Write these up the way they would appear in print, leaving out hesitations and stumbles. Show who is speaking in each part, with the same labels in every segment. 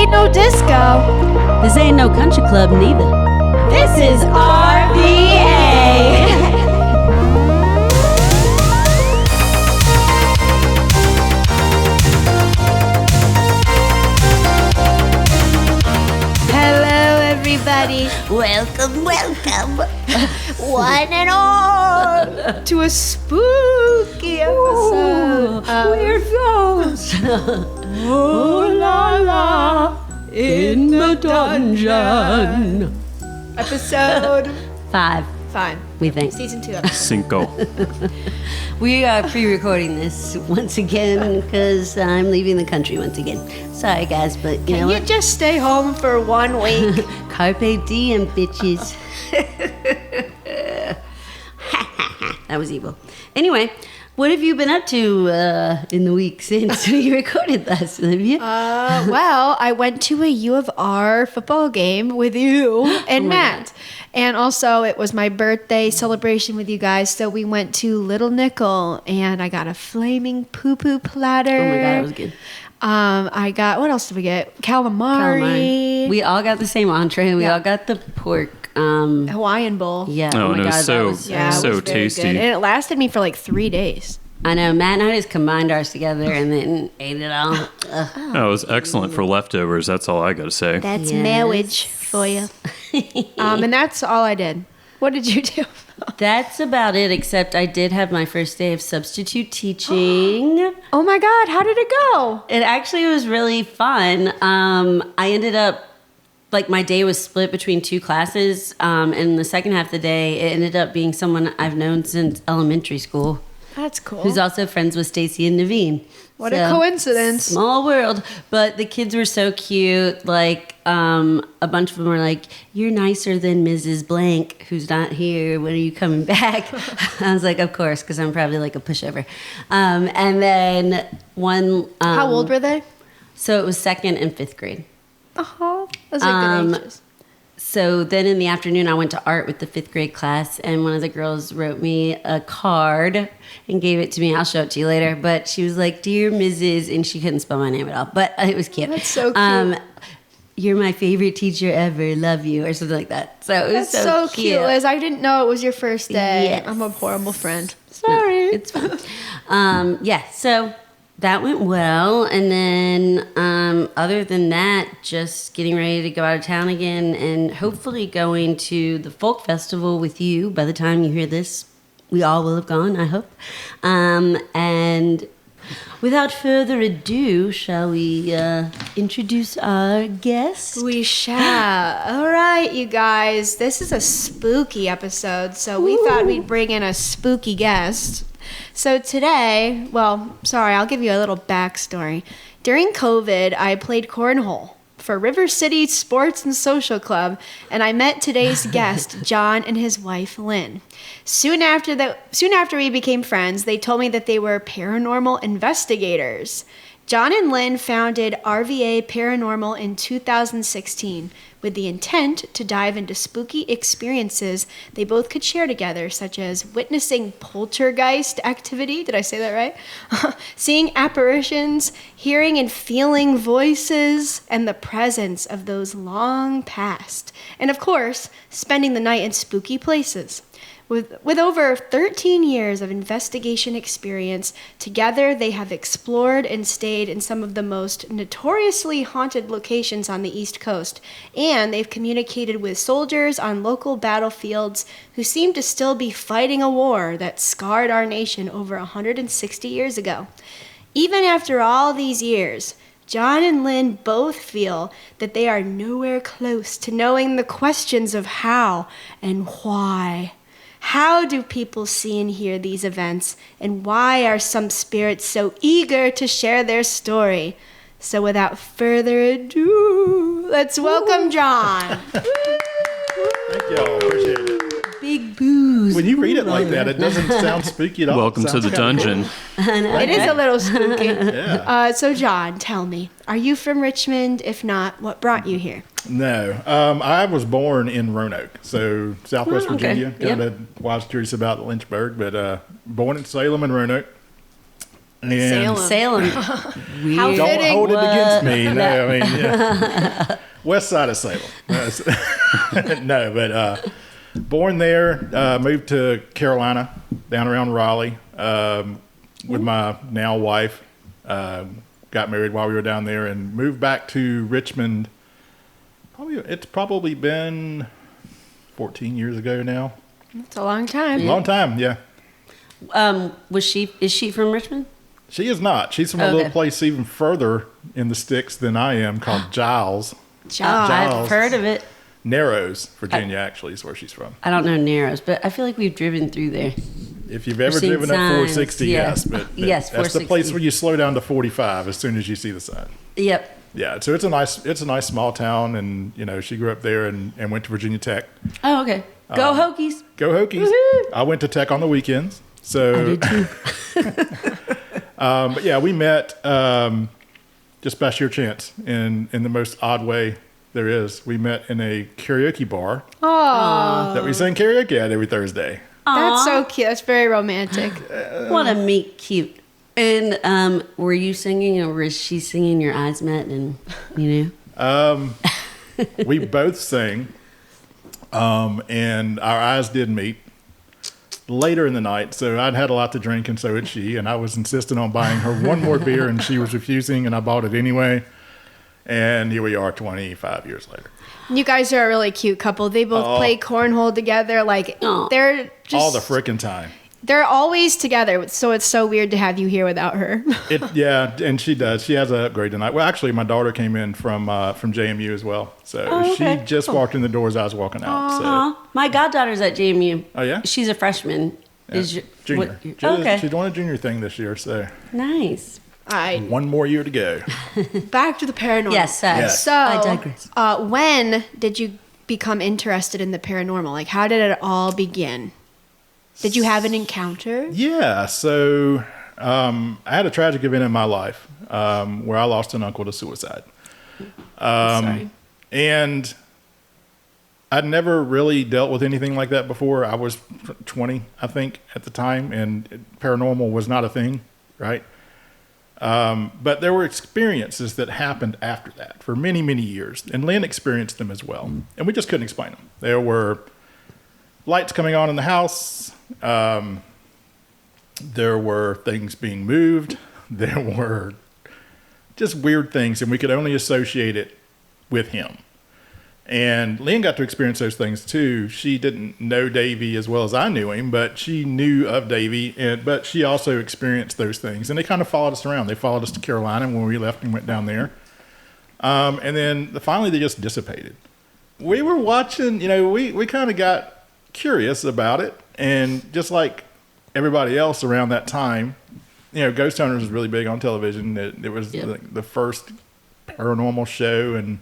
Speaker 1: ain't no disco.
Speaker 2: This ain't no country club neither.
Speaker 1: This is RVA. Hello, everybody.
Speaker 2: Welcome.
Speaker 1: One and all to a spooky episode.
Speaker 2: Weird ghosts. Oh, Lala, in the dungeon.
Speaker 1: Episode
Speaker 2: 5,
Speaker 1: 5.
Speaker 2: we think.
Speaker 1: Season 2.
Speaker 3: Cinco.
Speaker 2: We are pre-recording this once again because I'm leaving the country once again. Sorry, guys, but you know
Speaker 1: Can you
Speaker 2: what?
Speaker 1: just stay home for 1 week?
Speaker 2: Carpe diem, bitches. That was evil. Anyway, what have you been up to in the week since we recorded last, Olivia?
Speaker 1: Well, I went to a U of R football game with you and Matt. And also, it was my birthday celebration with you guys. So we went to Little Nickel and I got a Flaming Pu-Pu Platter.
Speaker 2: Oh my God, it was good.
Speaker 1: I got, what else did we get? Calamari.
Speaker 2: We all got the same entree and we all got the pork.
Speaker 1: Hawaiian Bowl.
Speaker 2: Yeah.
Speaker 3: Oh,
Speaker 2: my
Speaker 3: and it was
Speaker 2: God,
Speaker 3: so-
Speaker 2: that was
Speaker 1: Yeah, it
Speaker 3: so
Speaker 1: was very
Speaker 3: tasty.
Speaker 1: good. And it lasted me for like 3 days.
Speaker 2: I know. Matt and I just combined ours together and then ate it all. Ugh.
Speaker 3: Oh, it was excellent for leftovers. That's all I got to say.
Speaker 1: That's
Speaker 2: Yes.
Speaker 1: marriage for you. And that's all I did. What did you do?
Speaker 2: That's about it, except I did have my first day of substitute teaching.
Speaker 1: Oh my God, how did it go?
Speaker 2: It actually was really fun. I ended up, like, my day was split between 2 classes. And the second half of the day, it ended up being someone I've known since elementary school,
Speaker 1: That's cool.
Speaker 2: who's also friends with Stacy and Naveen.
Speaker 1: What a coincidence.
Speaker 2: Small world. But the kids were so cute. Like, a bunch of them were like, "You're nicer than Mrs. Blank, who's not here. When are you coming back?" I was like, "Of course," because I'm probably like a pushover. And then one...
Speaker 1: How old were they?
Speaker 2: So it was 2nd and 5th grade.
Speaker 1: Oh, those are good ages.
Speaker 2: So then in the afternoon, I went to art with the 5th grade class, and one of the girls wrote me a card and gave it to me. I'll show it to you later. But she was like, "Dear Mrs." and she couldn't spell my name at all, but it was cute.
Speaker 1: That's so cute.
Speaker 2: "You're my favorite teacher ever. Love you," or something like that. So it was
Speaker 1: That's so cute, Liz. I didn't know it was your first day.
Speaker 2: Yes.
Speaker 1: I'm a horrible friend.
Speaker 2: No,
Speaker 1: Sorry.
Speaker 2: it's fine. Yeah, so that went well. And then other than that, just getting ready to go out of town again and hopefully going to the folk festival with you. By the time you hear this, we all will have gone, I hope. And without further ado, shall we introduce our guest?
Speaker 1: We shall. All right, you guys. This is a spooky episode, so we thought we'd bring in a spooky guest. So today, I'll give you a little backstory. During COVID, I played cornhole for River City Sports and Social Club, and I met today's guest, John, and his wife, Lynn. Soon after we became friends, they told me that they were paranormal investigators. John and Lynn founded RVA Paranormal in 2016 with the intent to dive into spooky experiences they both could share together, such as witnessing poltergeist activity, did I say that right? Seeing apparitions, hearing and feeling voices, and the presence of those long past. And of course, spending the night in spooky places. With over 13 years of investigation experience, together they have explored and stayed in some of the most notoriously haunted locations on the East Coast, and they've communicated with soldiers on local battlefields who seem to still be fighting a war that scarred our nation over 160 years ago. Even after all these years, John and Lynn both feel that they are nowhere close to knowing the questions of how and why. How do people see and hear these events, and why are some spirits so eager to share their story? So without further ado, let's welcome John.
Speaker 4: Thank y'all. Appreciate it.
Speaker 2: Big booze.
Speaker 4: When you read it like that, it doesn't sound spooky at all.
Speaker 3: Welcome
Speaker 4: It
Speaker 3: to
Speaker 4: sounds
Speaker 3: the
Speaker 4: kinda
Speaker 3: dungeon.
Speaker 1: It is a little spooky.
Speaker 4: Yeah.
Speaker 1: So John, tell me, are you from Richmond? If not, what brought you here?
Speaker 4: No, I was born in Roanoke, so Southwest
Speaker 2: Oh, okay.
Speaker 4: Virginia. Kind of was curious about Lynchburg, but born in Salem and Roanoke. And
Speaker 2: Salem.
Speaker 1: How
Speaker 4: don't
Speaker 1: fitting.
Speaker 4: hold it against me. No, I mean, yeah. West side of Salem. No, but born there, moved to Carolina, down around Raleigh, with my now wife. Got married while we were down there and moved back to Richmond. It's probably been 14 years ago now.
Speaker 1: It's a long time.
Speaker 4: Long time, yeah.
Speaker 2: Is she from Richmond?
Speaker 4: She is not. She's from a little place even further in the sticks than I am called Giles.
Speaker 1: Giles.
Speaker 2: I've heard of it.
Speaker 4: Narrows, Virginia, actually, is where she's from.
Speaker 2: I don't know Narrows, but I feel like we've driven through there.
Speaker 4: If you've ever
Speaker 2: seen
Speaker 4: driven up
Speaker 2: signs,
Speaker 4: 460,
Speaker 2: yeah.
Speaker 4: yes. But
Speaker 2: Yes,
Speaker 4: that's the
Speaker 2: 460.
Speaker 4: place where you slow down to 45 as soon as you see the sign.
Speaker 2: Yep.
Speaker 4: Yeah, so it's a nice small town, and she grew up there and went to Virginia Tech.
Speaker 2: Oh, okay. Go Hokies.
Speaker 4: Go Hokies!
Speaker 2: Woohoo!
Speaker 4: I went to Tech on the weekends. So
Speaker 2: I did too.
Speaker 4: but yeah, we met just by sheer chance in the most odd way there is. We met in a karaoke bar that we sang karaoke at every Thursday.
Speaker 1: That's so cute. That's very romantic.
Speaker 2: What a meet cute. And were you singing or was she singing Your Eyes Met and
Speaker 4: We both sang, and our eyes did meet later in the night. So I'd had a lot to drink, and so had she. And I was insisting on buying her one more beer, and she was refusing, and I bought it anyway. And here we are 25 years later.
Speaker 1: You guys are a really cute couple. They both play cornhole together. Like, they're just...
Speaker 4: All the frickin' time.
Speaker 1: They're always together, so it's so weird to have you here without her.
Speaker 4: Yeah, and she does. She has a great tonight. Well, actually, my daughter came in from JMU as well. So she just walked in the door as I was walking out. So.
Speaker 2: My goddaughter's at JMU.
Speaker 4: Oh, yeah?
Speaker 2: She's a freshman.
Speaker 4: Yeah. Junior.
Speaker 2: Okay.
Speaker 4: She's doing a junior thing this year, so.
Speaker 2: Nice.
Speaker 1: All right,
Speaker 4: One more year to go.
Speaker 1: back to the paranormal.
Speaker 2: Yes.
Speaker 4: Yes.
Speaker 1: So,
Speaker 2: I digress.
Speaker 1: When did you become interested in the paranormal? Like, how did it all begin? Did you have an encounter?
Speaker 4: Yeah, so I had a tragic event in my life where I lost an uncle to suicide.
Speaker 2: Sorry.
Speaker 4: And I'd never really dealt with anything like that before. I was 20, I think, at the time, and paranormal was not a thing, right? But there were experiences that happened after that for many, many years, and Lynn experienced them as well, and we just couldn't explain them. There were lights coming on in the house. There were things being moved. There were just weird things, and we could only associate it with him. And Lynn got to experience those things too. She didn't know Davey as well as I knew him, but she knew of Davey, but she also experienced those things. And they kind of followed us around. They followed us to Carolina when we left and went down there. And then finally they just dissipated. We were watching, we kind of got curious about it. And just like everybody else around that time, Ghost Hunters was really big on television. It was the first paranormal show, and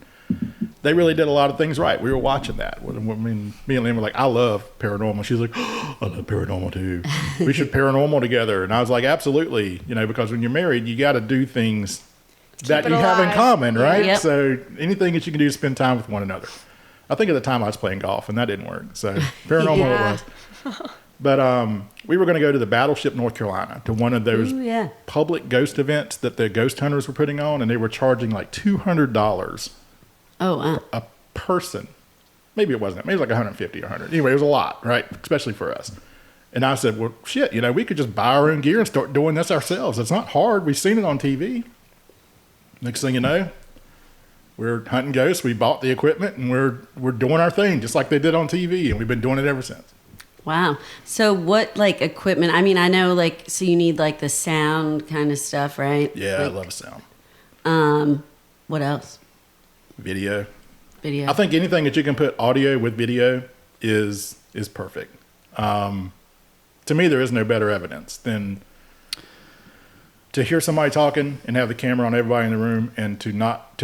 Speaker 4: they really did a lot of things right. We were watching that. I mean, me and Lynn were like, I love paranormal. She's like, I love paranormal too. We should paranormal together. And I was like, absolutely. Because when you're married, you got to do things that you have in common, right?
Speaker 2: Yep.
Speaker 4: So anything that you can do to spend time with one another. I think at the time I was playing golf, and that didn't work. So paranormal it was. But we were going to go to the Battleship, North Carolina, to one of those public ghost events that the Ghost Hunters were putting on, and they were charging like $200 a person. Maybe it wasn't. Maybe it was like 150 or 100. Anyway, it was a lot, right? Especially for us. And I said, well, shit, we could just buy our own gear and start doing this ourselves. It's not hard. We've seen it on TV. Next thing you know, we're hunting ghosts. We bought the equipment, and we're doing our thing just like they did on TV, and we've been doing it ever since.
Speaker 2: Wow. So what equipment? I mean, I know so you need the sound kind of stuff, right?
Speaker 4: Yeah, I love sound.
Speaker 2: What else?
Speaker 4: Video.
Speaker 2: Video.
Speaker 4: I think anything that you can put audio with video is perfect. To me, there is no better evidence than to hear somebody talking and have the camera on everybody in the room, and to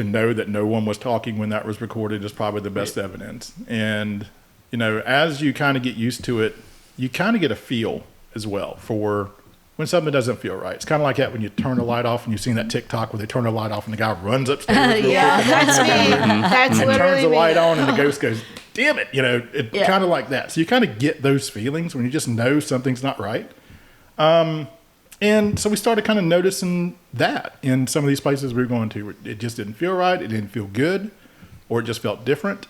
Speaker 4: know that no one was talking when that was recorded is probably the best evidence. And as you kind of get used to it, you kind of get a feel as well for when something doesn't feel right. It's kind of like that when you turn the light off, and you've seen that TikTok where they turn the light off and the guy runs upstairs.
Speaker 1: Yeah, that's me. That's
Speaker 4: and
Speaker 1: literally
Speaker 4: turns the
Speaker 1: me.
Speaker 4: light on, and the ghost goes, damn it. Kind of like that. So you kind of get those feelings when you just know something's not right. And And so we started kind of noticing that in some of these places we were going to. It just didn't feel right. It didn't feel good, or it just felt different.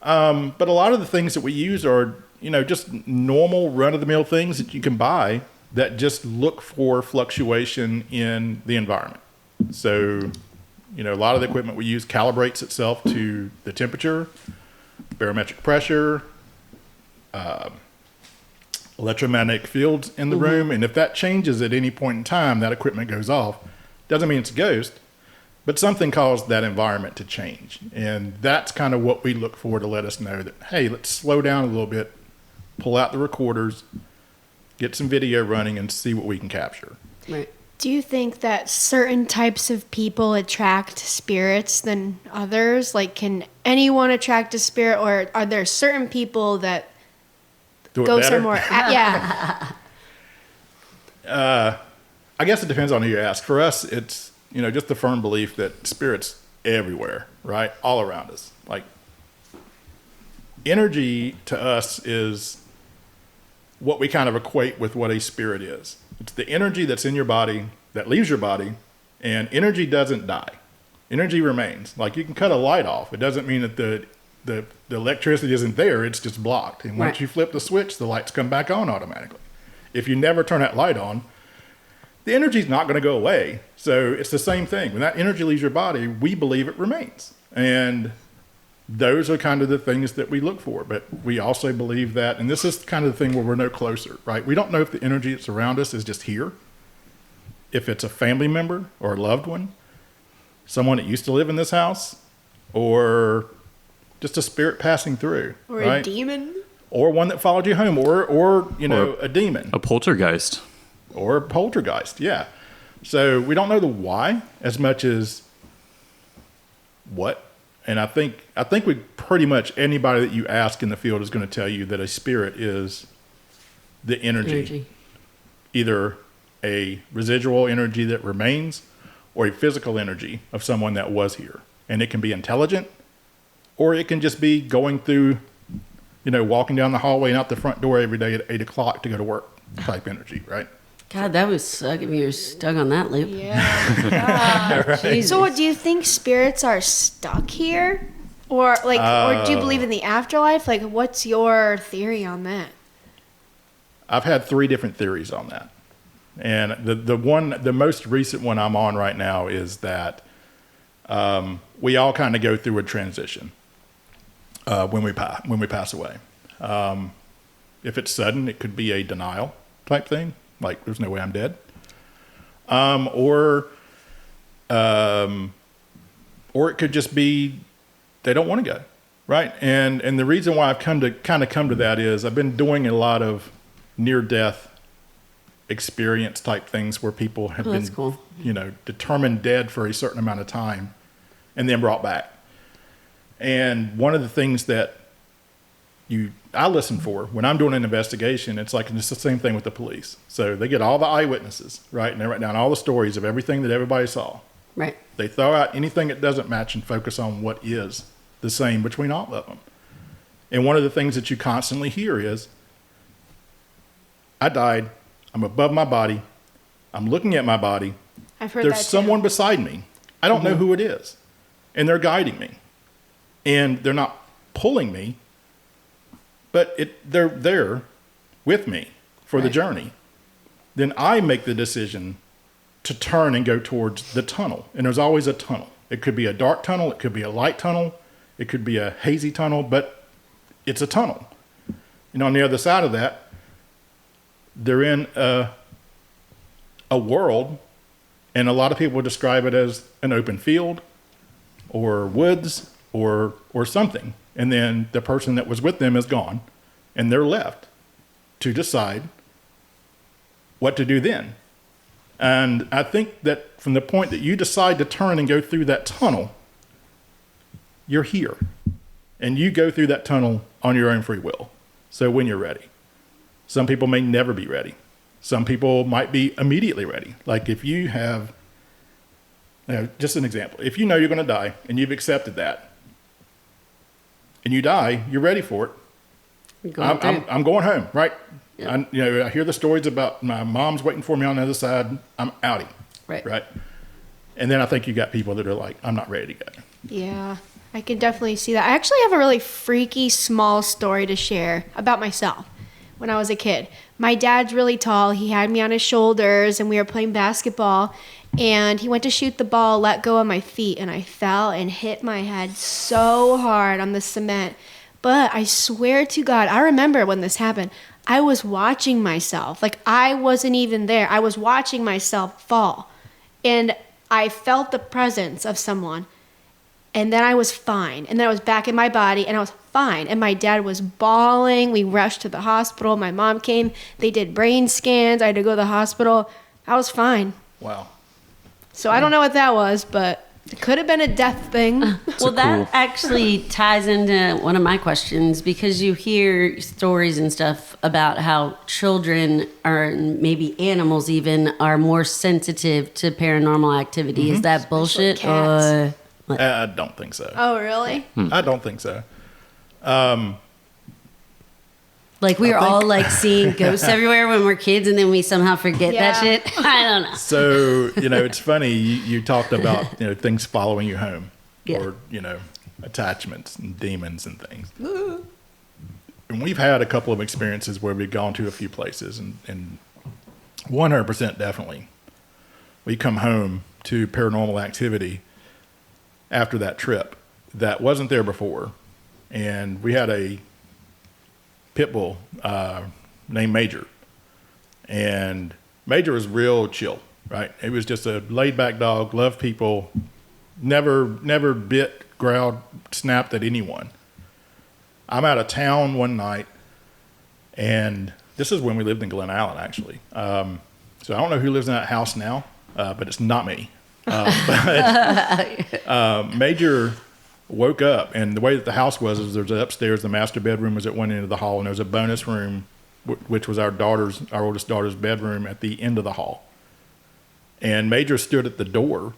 Speaker 4: But a lot of the things that we use are, just normal run-of-the-mill things that you can buy that just look for fluctuation in the environment. So, a lot of the equipment we use calibrates itself to the temperature, barometric pressure, electromagnetic fields in the room. And if that changes at any point in time, that equipment goes off. Doesn't mean it's a ghost, but something caused that environment to change. And that's kind of what we look for to let us know that, hey, let's slow down a little bit, pull out the recorders, get some video running, and see what we can capture.
Speaker 2: Right.
Speaker 1: Do you think that certain types of people attract spirits than others? Like, can anyone attract a spirit, or are there certain people that ghosts are more? Yeah.
Speaker 4: I guess it depends on who you ask. For us, it's, just the firm belief that spirits everywhere, right? All around us. Like, energy to us is what we kind of equate with what a spirit is. It's the energy that's in your body that leaves your body, and energy doesn't die. Energy remains. Like, you can cut a light off. It doesn't mean that the electricity isn't there. It's just blocked. And once you flip the switch, the lights come back on automatically. If you never turn that light on, the energy's not going to go away. So it's the same thing. When that energy leaves your body, we believe it remains. And those are kind of the things that we look for. But we also believe that, and this is kind of the thing where we're no closer, right? We don't know if the energy that's around us is just here, if it's a family member or a loved one, someone that used to live in this house, or just a spirit passing through.
Speaker 1: Or
Speaker 4: right?
Speaker 1: a demon.
Speaker 4: Or one that followed you home, or a demon.
Speaker 3: A poltergeist.
Speaker 4: Or a poltergeist, yeah. So we don't know the why as much as what. And I think we pretty much, anybody that you ask in the field is going to tell you that a spirit is the energy. Either a residual energy that remains, or a physical energy of someone that was here. And it can be intelligent, or it can just be going through, walking down the hallway and out the front door every day at 8 o'clock to go to work type energy, right?
Speaker 2: God, that was sucking. You're stuck on that loop.
Speaker 1: Yeah.
Speaker 4: Right.
Speaker 1: So what, do you think spirits are stuck here? Or do you believe in the afterlife? Like, what's your theory on that?
Speaker 4: I've had 3 different theories on that. And the most recent one I'm on right now is that we all kind of go through a transition when we pass away. If it's sudden, it could be a denial type thing, like there's no way I'm dead, or it could just be they don't want to go, right? And the reason why I've come to that is I've been doing a lot of near-death experience type things where people have been,
Speaker 2: cool.
Speaker 4: Determined dead for a certain amount of time and then brought back. And one of the things that I listen for when I'm doing an investigation, it's the same thing with the police. So they get all the eyewitnesses, right? And they write down all the stories of everything that everybody saw.
Speaker 2: Right.
Speaker 4: They throw out anything that doesn't match and focus on what is the same between all of them. And one of the things that you constantly hear is, I died. I'm above my body. I'm looking at my body.
Speaker 1: I've heard
Speaker 4: There's
Speaker 1: that too.
Speaker 4: someone beside me. I don't know who it is. And they're guiding me. And they're not pulling me, but they're there with me for the journey. Then I make the decision to turn and go towards the tunnel. And there's always a tunnel. It could be a dark tunnel. It could be a light tunnel. It could be a hazy tunnel, but it's a tunnel. And on the other side of that, they're in a world, and a lot of people describe it as an open field or woods or something. And then the person that was with them is gone, and they're left to decide what to do then. And I think that from the point that you decide to turn and go through that tunnel, you're here. And you go through that tunnel on your own free will. So when you're ready. Some people may never be ready. Some people might be immediately ready. Like if you have, just an example. If you know you're going to die and you've accepted that, and you die, you're ready for it. I'm going home, right?
Speaker 2: Yeah.
Speaker 4: I hear the stories about my mom's waiting for me on the other side. I'm outie. Right. And then I think you got people that are like, I'm not ready to go.
Speaker 1: Yeah, I can definitely see that. I actually have a really freaky small story to share about myself when I was a kid. My dad's really tall. He had me on his shoulders and we were playing basketball and he went to shoot the ball, let go of my feet, and I fell and hit my head so hard on the cement. But I swear to God, I remember when this happened, I was watching myself. Like I wasn't even there. I was watching myself fall. And I felt the presence of someone. And then I was fine. And then I was back in my body and I was fine. And my dad was bawling. We rushed to the hospital. My mom came. They did brain scans. I had to go to the hospital. I was fine.
Speaker 4: Wow.
Speaker 1: So I don't know what that was, but it could have been a death thing.
Speaker 2: Well, that actually ties into one of my questions because you hear stories and stuff about how children or maybe animals even are more sensitive to paranormal activity. Is that bullshit?
Speaker 1: cats.
Speaker 2: Or
Speaker 4: I don't think so.
Speaker 1: Oh, really?
Speaker 4: I don't think so.
Speaker 2: like we were all like seeing ghosts everywhere when we're kids and then we somehow forget that
Speaker 1: Yeah.
Speaker 2: shit? I don't know.
Speaker 4: So, it's funny. You talked about, things following you home
Speaker 2: Yeah.
Speaker 4: or, attachments and demons and things. And we've had a couple of experiences where we've gone to a few places and 100% definitely we come home to paranormal activity after that trip that wasn't there before. And we had a pit bull named Major. And Major was real chill, right? He was just a laid back dog, loved people, never bit, growled, snapped at anyone. I'm out of town one night, and this is when we lived in Glen Allen, actually. So I don't know who lives in that house now, but it's not me. Major woke up, and the way that the house was is there's upstairs, the master bedroom was at one end of the hall, and there was a bonus room, which was our oldest daughter's bedroom at the end of the hall. And Major stood at the door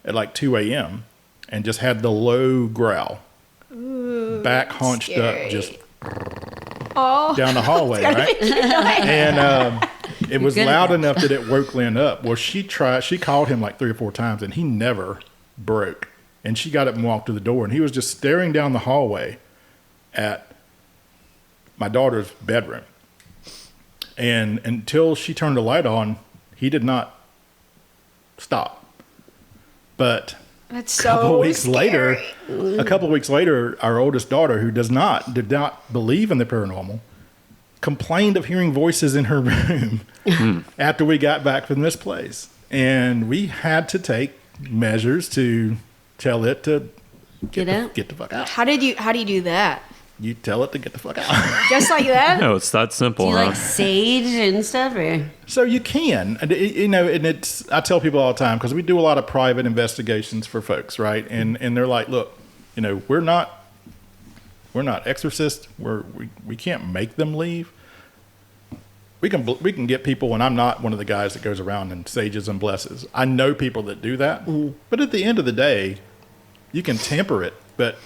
Speaker 4: at like 2 a.m. and just had the low growl, back hunched up, just down the hallway, right? And it was loud enough that it woke Lynn up. Well, she called him like 3 or 4 times, and he never broke. And she got up and walked to the door, and he was just staring down the hallway at my daughter's bedroom. And until she turned the light on, he did not stop. But
Speaker 1: That's
Speaker 4: a couple
Speaker 1: so
Speaker 4: of weeks
Speaker 1: scary.
Speaker 4: later, our oldest daughter, who did not believe in the paranormal, complained of hearing voices in her room after we got back from this place. And we had to take measures to tell it to
Speaker 2: Get out?
Speaker 4: Get the fuck out.
Speaker 1: How do you do that?
Speaker 4: You tell it to get the fuck out.
Speaker 1: Just like that?
Speaker 3: No, it's that simple,
Speaker 2: Do you
Speaker 3: huh?
Speaker 2: like sage and stuff? Or?
Speaker 4: So you can, and I tell people all the time, because we do a lot of private investigations for folks, right? And they're like, look, we're not exorcists. We can't make them leave. We can get people, and I'm not one of the guys that goes around and sages and blesses. I know people that do that, but at the end of the day, you can temper it, but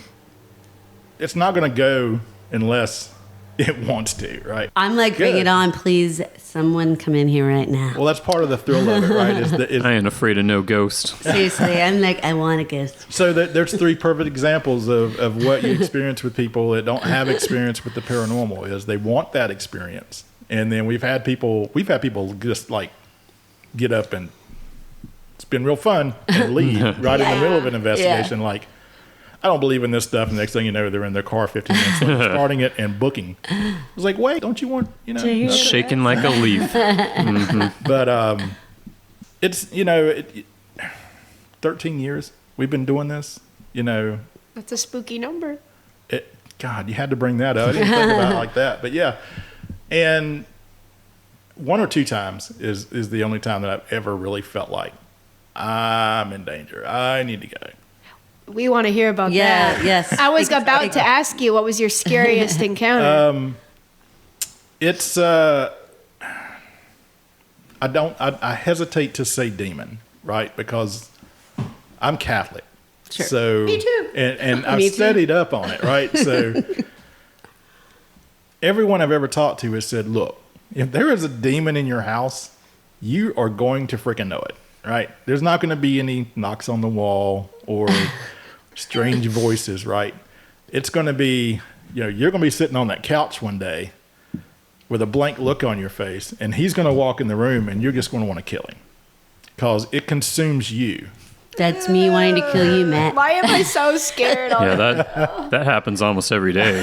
Speaker 4: it's not going to go unless it wants to, right?
Speaker 2: I'm like, bring it on, please. Someone come in here right now.
Speaker 4: Well, that's part of the thrill of it, right?
Speaker 3: I ain't afraid of no ghost.
Speaker 2: Seriously, I'm like, I want a ghost.
Speaker 4: So there's 3 perfect examples of what you experience with people that don't have experience with the paranormal. Is they want that experience, and then we've had people just like get up and it's been real fun and leave right in the middle of an investigation.
Speaker 2: Yeah.
Speaker 4: Like, I don't believe in this stuff. And next thing you know, they're in their car 15 minutes later, starting it and booking. I was like, wait, don't you want, okay.
Speaker 3: Shaking like a leaf.
Speaker 4: But it's 13 years we've been doing this.
Speaker 1: That's a spooky number.
Speaker 4: God, you had to bring that up. I didn't think about it like that. But yeah, and 1 or 2 times is the only time that I've ever really felt like I'm in danger. I need to go.
Speaker 1: We want to hear about that.
Speaker 2: Yes.
Speaker 1: I was about to ask you, what was your scariest encounter?
Speaker 4: It's I hesitate to say demon, right? Because I'm Catholic.
Speaker 2: Sure.
Speaker 4: So
Speaker 1: Me too.
Speaker 4: And I've studied up on it, right? So everyone I've ever talked to has said, look, if there is a demon in your house, you are going to freaking know it, right? There's not going to be any knocks on the wall or strange voices, right? It's going to be, you're going to be sitting on that couch one day with a blank look on your face, and he's going to walk in the room, and you're just going to want to kill him because it consumes you.
Speaker 2: That's me wanting to kill you, Matt.
Speaker 1: Why am I so scared?
Speaker 3: Yeah, that happens almost every day.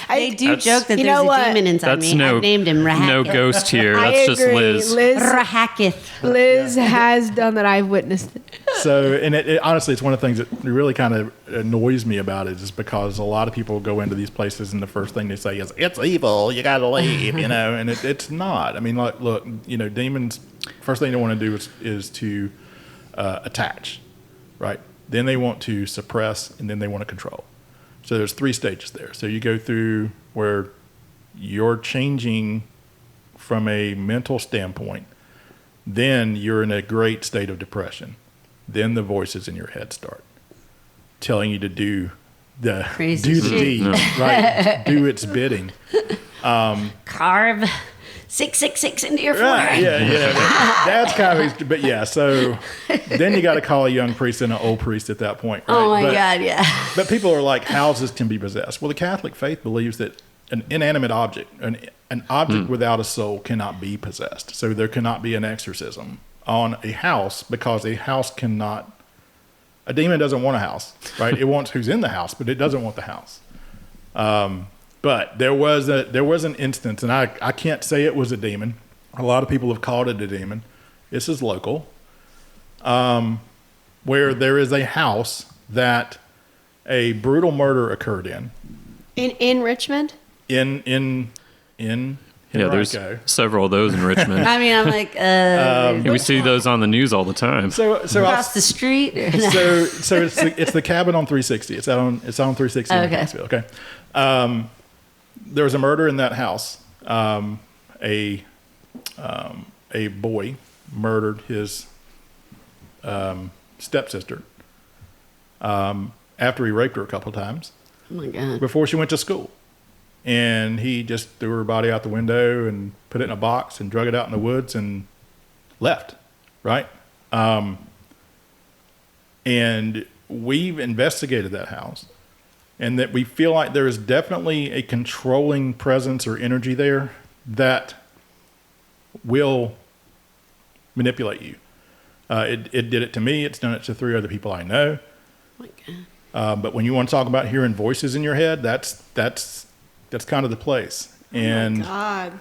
Speaker 2: They do
Speaker 3: That's-
Speaker 2: joke that
Speaker 1: You
Speaker 2: there's
Speaker 1: know
Speaker 2: a
Speaker 1: what?
Speaker 2: demon inside
Speaker 3: That's
Speaker 2: me. I've named him Rahakith.
Speaker 3: no ghost here.
Speaker 1: I
Speaker 3: That's just
Speaker 1: agree.
Speaker 3: Liz.
Speaker 2: Rahakith.
Speaker 1: Has done that. I've witnessed it.
Speaker 4: So, and it honestly, it's one of the things that really kind of annoys me about it is because a lot of people go into these places and the first thing they say is, it's evil, you got to leave, and it's not. I mean, look, demons, first thing they want to do is to attach, right? Then they want to suppress, and then they want to control. So there's 3 stages there. So you go through where you're changing from a mental standpoint. Then you're in a great state of depression. Then the voices in your head start telling you to do the
Speaker 2: Crazy shit.
Speaker 4: deed, right? Do its bidding.
Speaker 2: Carve 666 into your forehead.
Speaker 4: Right, yeah. That's kind of, but yeah. So then you got to call a young priest and an old priest at that point. Right?
Speaker 2: Oh my God, yeah.
Speaker 4: But people are like, houses can be possessed. Well, the Catholic faith believes that an inanimate object, an object without a soul cannot be possessed. So there cannot be an exorcism on a house because a house cannot, a demon doesn't want a house, right? It wants who's in the house, but it doesn't want the house. But there was an instance, and I can't say it was a demon. A lot of people have called it a demon. This is local, where there is a house that a brutal murder occurred
Speaker 1: In Richmond?
Speaker 4: in
Speaker 3: Yeah, there's
Speaker 4: Henrico.
Speaker 3: several of those in Richmond.
Speaker 2: I mean, I'm like,
Speaker 3: We see those on the news all the time.
Speaker 4: So
Speaker 2: across the street?
Speaker 4: so it's the cabin on 360. It's on 360 in
Speaker 2: Okay.
Speaker 4: Knoxville. Okay. There was a murder in that house. A boy murdered his stepsister after he raped her a couple of times
Speaker 2: Oh my God.
Speaker 4: before she went to school. And he just threw her body out the window and put it in a box and drug it out in the woods and left, right? And we've investigated that house, and that we feel like there is definitely a controlling presence or energy there that will manipulate you. It did it to me. It's done it to 3 other people I know.
Speaker 2: Oh my God.
Speaker 4: But when you want to talk about hearing voices in your head, that's kind of the place. And
Speaker 1: God.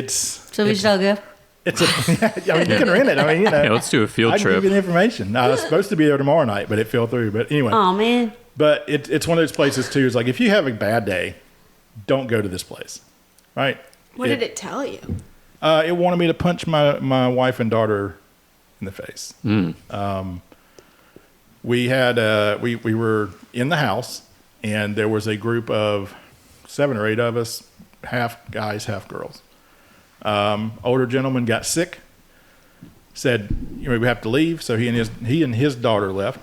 Speaker 2: So we should all go?
Speaker 4: It's a, I mean, you can rent it. I mean,
Speaker 3: Yeah, let's do a field
Speaker 4: I can
Speaker 3: trip.
Speaker 4: give you the information. I was supposed to be there tomorrow night, but it fell through. But anyway,
Speaker 2: Oh man.
Speaker 4: but it's one of those places too. It's like, if you have a bad day, don't go to this place, right?
Speaker 1: What did it tell you?
Speaker 4: It wanted me to punch my wife and daughter in the face. We had we were in the house, and there was a group of 7 or 8 of us, half guys, half girls. Older gentleman got sick, said, we have to leave. So he and his daughter left.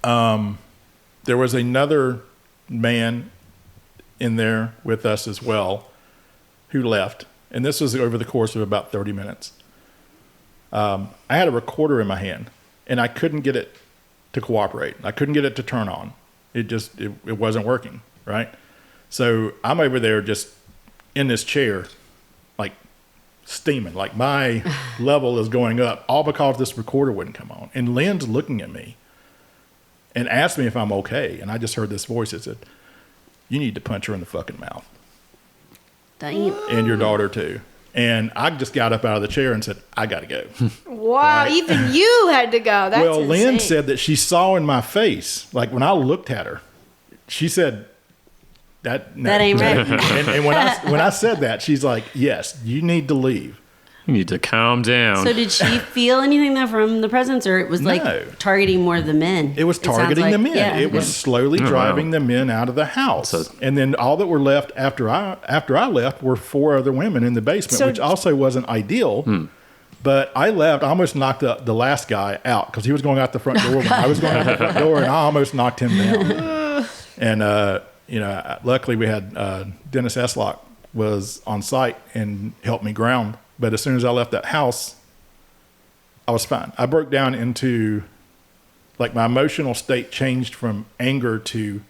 Speaker 4: There was another man in there with us as well who left. And this was over the course of about 30 minutes. I had a recorder in my hand, and I couldn't get it to cooperate. I couldn't get it to turn on. It wasn't working, right? So I'm over there just in this chair, like steaming, like my level is going up, all because this recorder wouldn't come on. And Lynn's looking at me and asked me if I'm okay. And I just heard this voice that said, "You need to punch her in the fucking mouth.
Speaker 2: Damn.
Speaker 4: And your daughter too." And I just got up out of the chair and said, "I got to go."
Speaker 1: Wow, even you had to go. That's
Speaker 4: Well, Lynn
Speaker 1: insane.
Speaker 4: said that she saw in my face, like when I looked at her, she said, no.
Speaker 2: That ain't right.
Speaker 4: And when I said that, she's like, "Yes, you need to leave."
Speaker 3: You need to calm down.
Speaker 2: So did she feel anything though from the presence, or it was like
Speaker 4: No.
Speaker 2: targeting more of the men?
Speaker 4: It was
Speaker 2: sounds
Speaker 4: targeting
Speaker 2: like.
Speaker 4: the men.
Speaker 2: Yeah.
Speaker 4: It was slowly
Speaker 3: Oh, wow.
Speaker 4: driving the men out of the house.
Speaker 3: So-
Speaker 4: And then all that were left after I left were 4 other women in the basement,
Speaker 1: So-
Speaker 4: which also wasn't ideal. But I left. I almost knocked the last guy out because he was going out the front door. When I was going out the front door, and I almost knocked him down. And luckily we had Dennis Eslock was on site and helped me ground. But as soon as I left that house, I was fine. I broke down into, like, my emotional state changed from anger to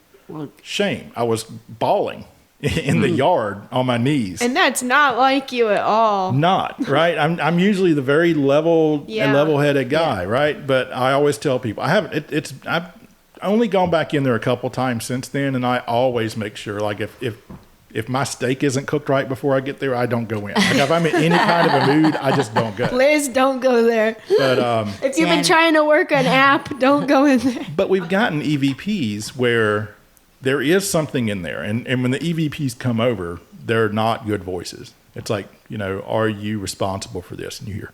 Speaker 4: shame. I was bawling in the yard on my knees.
Speaker 1: And that's not like you at all.
Speaker 4: Not, right? I'm usually the very level-headed guy, right? But I always tell people, I've only gone back in there a couple times since then, and I always make sure, like, if my steak isn't cooked right before I get there, I don't go in. Like, if I'm in any kind of a mood, I just don't go.
Speaker 1: Liz, don't go there.
Speaker 4: But
Speaker 1: if you've been trying to work an app, don't go in there.
Speaker 4: But we've gotten EVPs where there is something in there. And when the EVPs come over, they're not good voices. It's like, are you responsible for this? And you hear,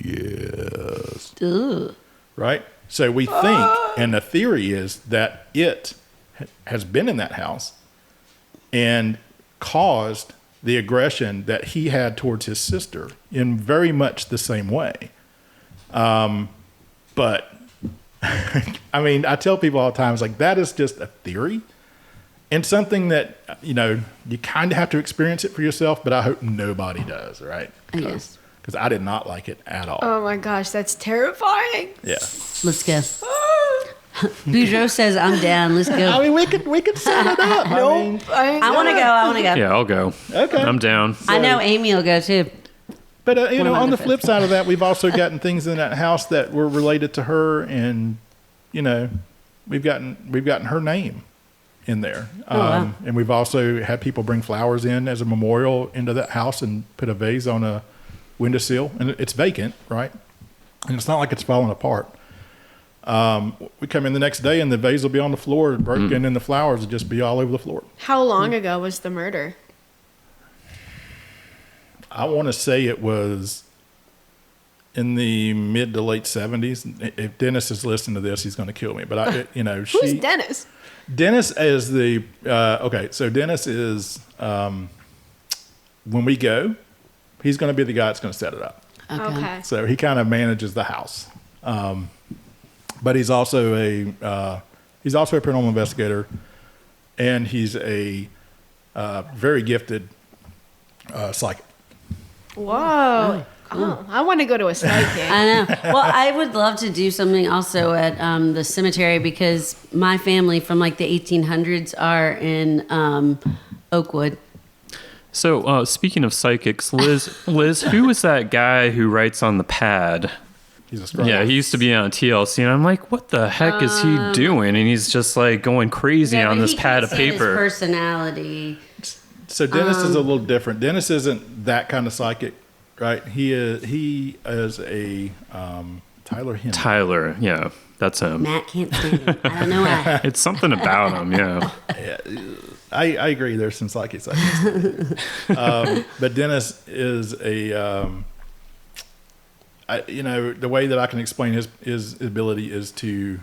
Speaker 4: yes.
Speaker 2: Ugh.
Speaker 4: Right? So we think, and the theory is that it has been in that house and caused the aggression that he had towards his sister in very much the same way. But I mean, I tell people all the time, it's like, that is just a theory and something that, you kind of have to experience it for yourself, but I hope nobody does, right?
Speaker 2: Yes.
Speaker 4: Because I did not like it at all.
Speaker 1: Oh my gosh, that's terrifying.
Speaker 4: Yeah.
Speaker 2: Let's go. Boudreaux says, I'm down. Let's go.
Speaker 4: I mean, we could set it up.
Speaker 1: Nope.
Speaker 2: I want to go. I want to go.
Speaker 3: Yeah, I'll go.
Speaker 4: Okay.
Speaker 3: I'm down.
Speaker 2: I know Amy will go too.
Speaker 4: But,
Speaker 2: One of my
Speaker 4: on the
Speaker 2: other
Speaker 4: flip
Speaker 2: friends.
Speaker 4: side of that, we've also gotten things in that house that were related to her, and, we've gotten her name in there.
Speaker 2: Wow.
Speaker 4: And we've also had people bring flowers in as a memorial into that house and put a vase on a windowsill, and it's vacant, right? And it's not like it's falling apart. We come in the next day and the vase will be on the floor, broken, and the flowers will just be all over the floor.
Speaker 1: How long ago was the murder?
Speaker 4: I want to say it was in the mid to late 70s. If Dennis is listening to this, he's going to kill me. But
Speaker 1: Who's Dennis?
Speaker 4: Dennis is the so Dennis is when we go, he's going to be the guy that's going to set it up.
Speaker 1: Okay.
Speaker 4: So he kind of manages the house, but he's also a paranormal investigator, and he's a very gifted psychic.
Speaker 1: Whoa. Oh, I want to go to a psychic.
Speaker 2: I know. Well, I would love to do something also at the cemetery because my family from like the 1800s are in Oakwood.
Speaker 3: So, speaking of psychics, Liz, who was that guy who writes on the pad?
Speaker 4: He's a strong.
Speaker 3: Yeah, he used to be on TLC, and I'm like, what the heck is he doing? And he's just like going crazy on this pad of paper.
Speaker 2: His personality.
Speaker 4: So Dennis is a little different. Dennis isn't that kind of psychic, right? He is a Tyler Henry.
Speaker 3: Tyler, yeah, that's him.
Speaker 2: Matt can't stand him. I don't know why.
Speaker 3: It's something about him, yeah.
Speaker 4: I agree. There's some psychics. But Dennis is a, the way that I can explain his ability is to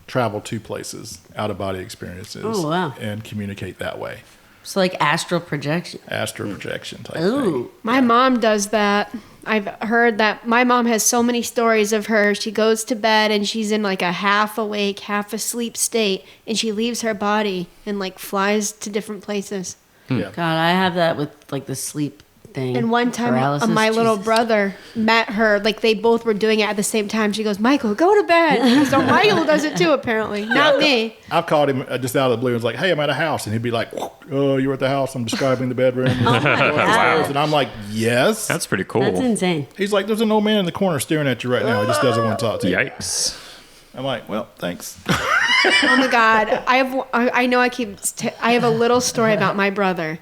Speaker 4: travel to places, out of body experiences, and communicate that way.
Speaker 2: So like astral projection.
Speaker 4: Astral projection type thing.
Speaker 2: Ooh.
Speaker 1: My mom does that. I've heard that my mom has so many stories of her. She goes to bed and she's in like a half awake, half asleep state, and she leaves her body and like flies to different places.
Speaker 4: Yeah.
Speaker 2: God, I have that with like the sleep thing.
Speaker 1: And one time,
Speaker 2: Paralysis.
Speaker 1: my little
Speaker 2: Jesus.
Speaker 1: brother met her. Like they both were doing it at the same time. She goes, "Michael, go to bed." So Michael does it too, apparently. Not me.
Speaker 4: I've called him just out of the blue and was like, "Hey, I'm at a house," and he'd be like, "Oh, you're at the house. I'm describing the bedroom."
Speaker 3: Wow.
Speaker 4: And I'm like, "Yes."
Speaker 3: That's pretty cool.
Speaker 2: That's insane.
Speaker 4: He's like, "There's an old man in the corner staring at you right now. He just doesn't want to talk to you."
Speaker 3: Yikes.
Speaker 4: I'm like, "Well, thanks."
Speaker 1: Oh my God. I have a little story about my brother.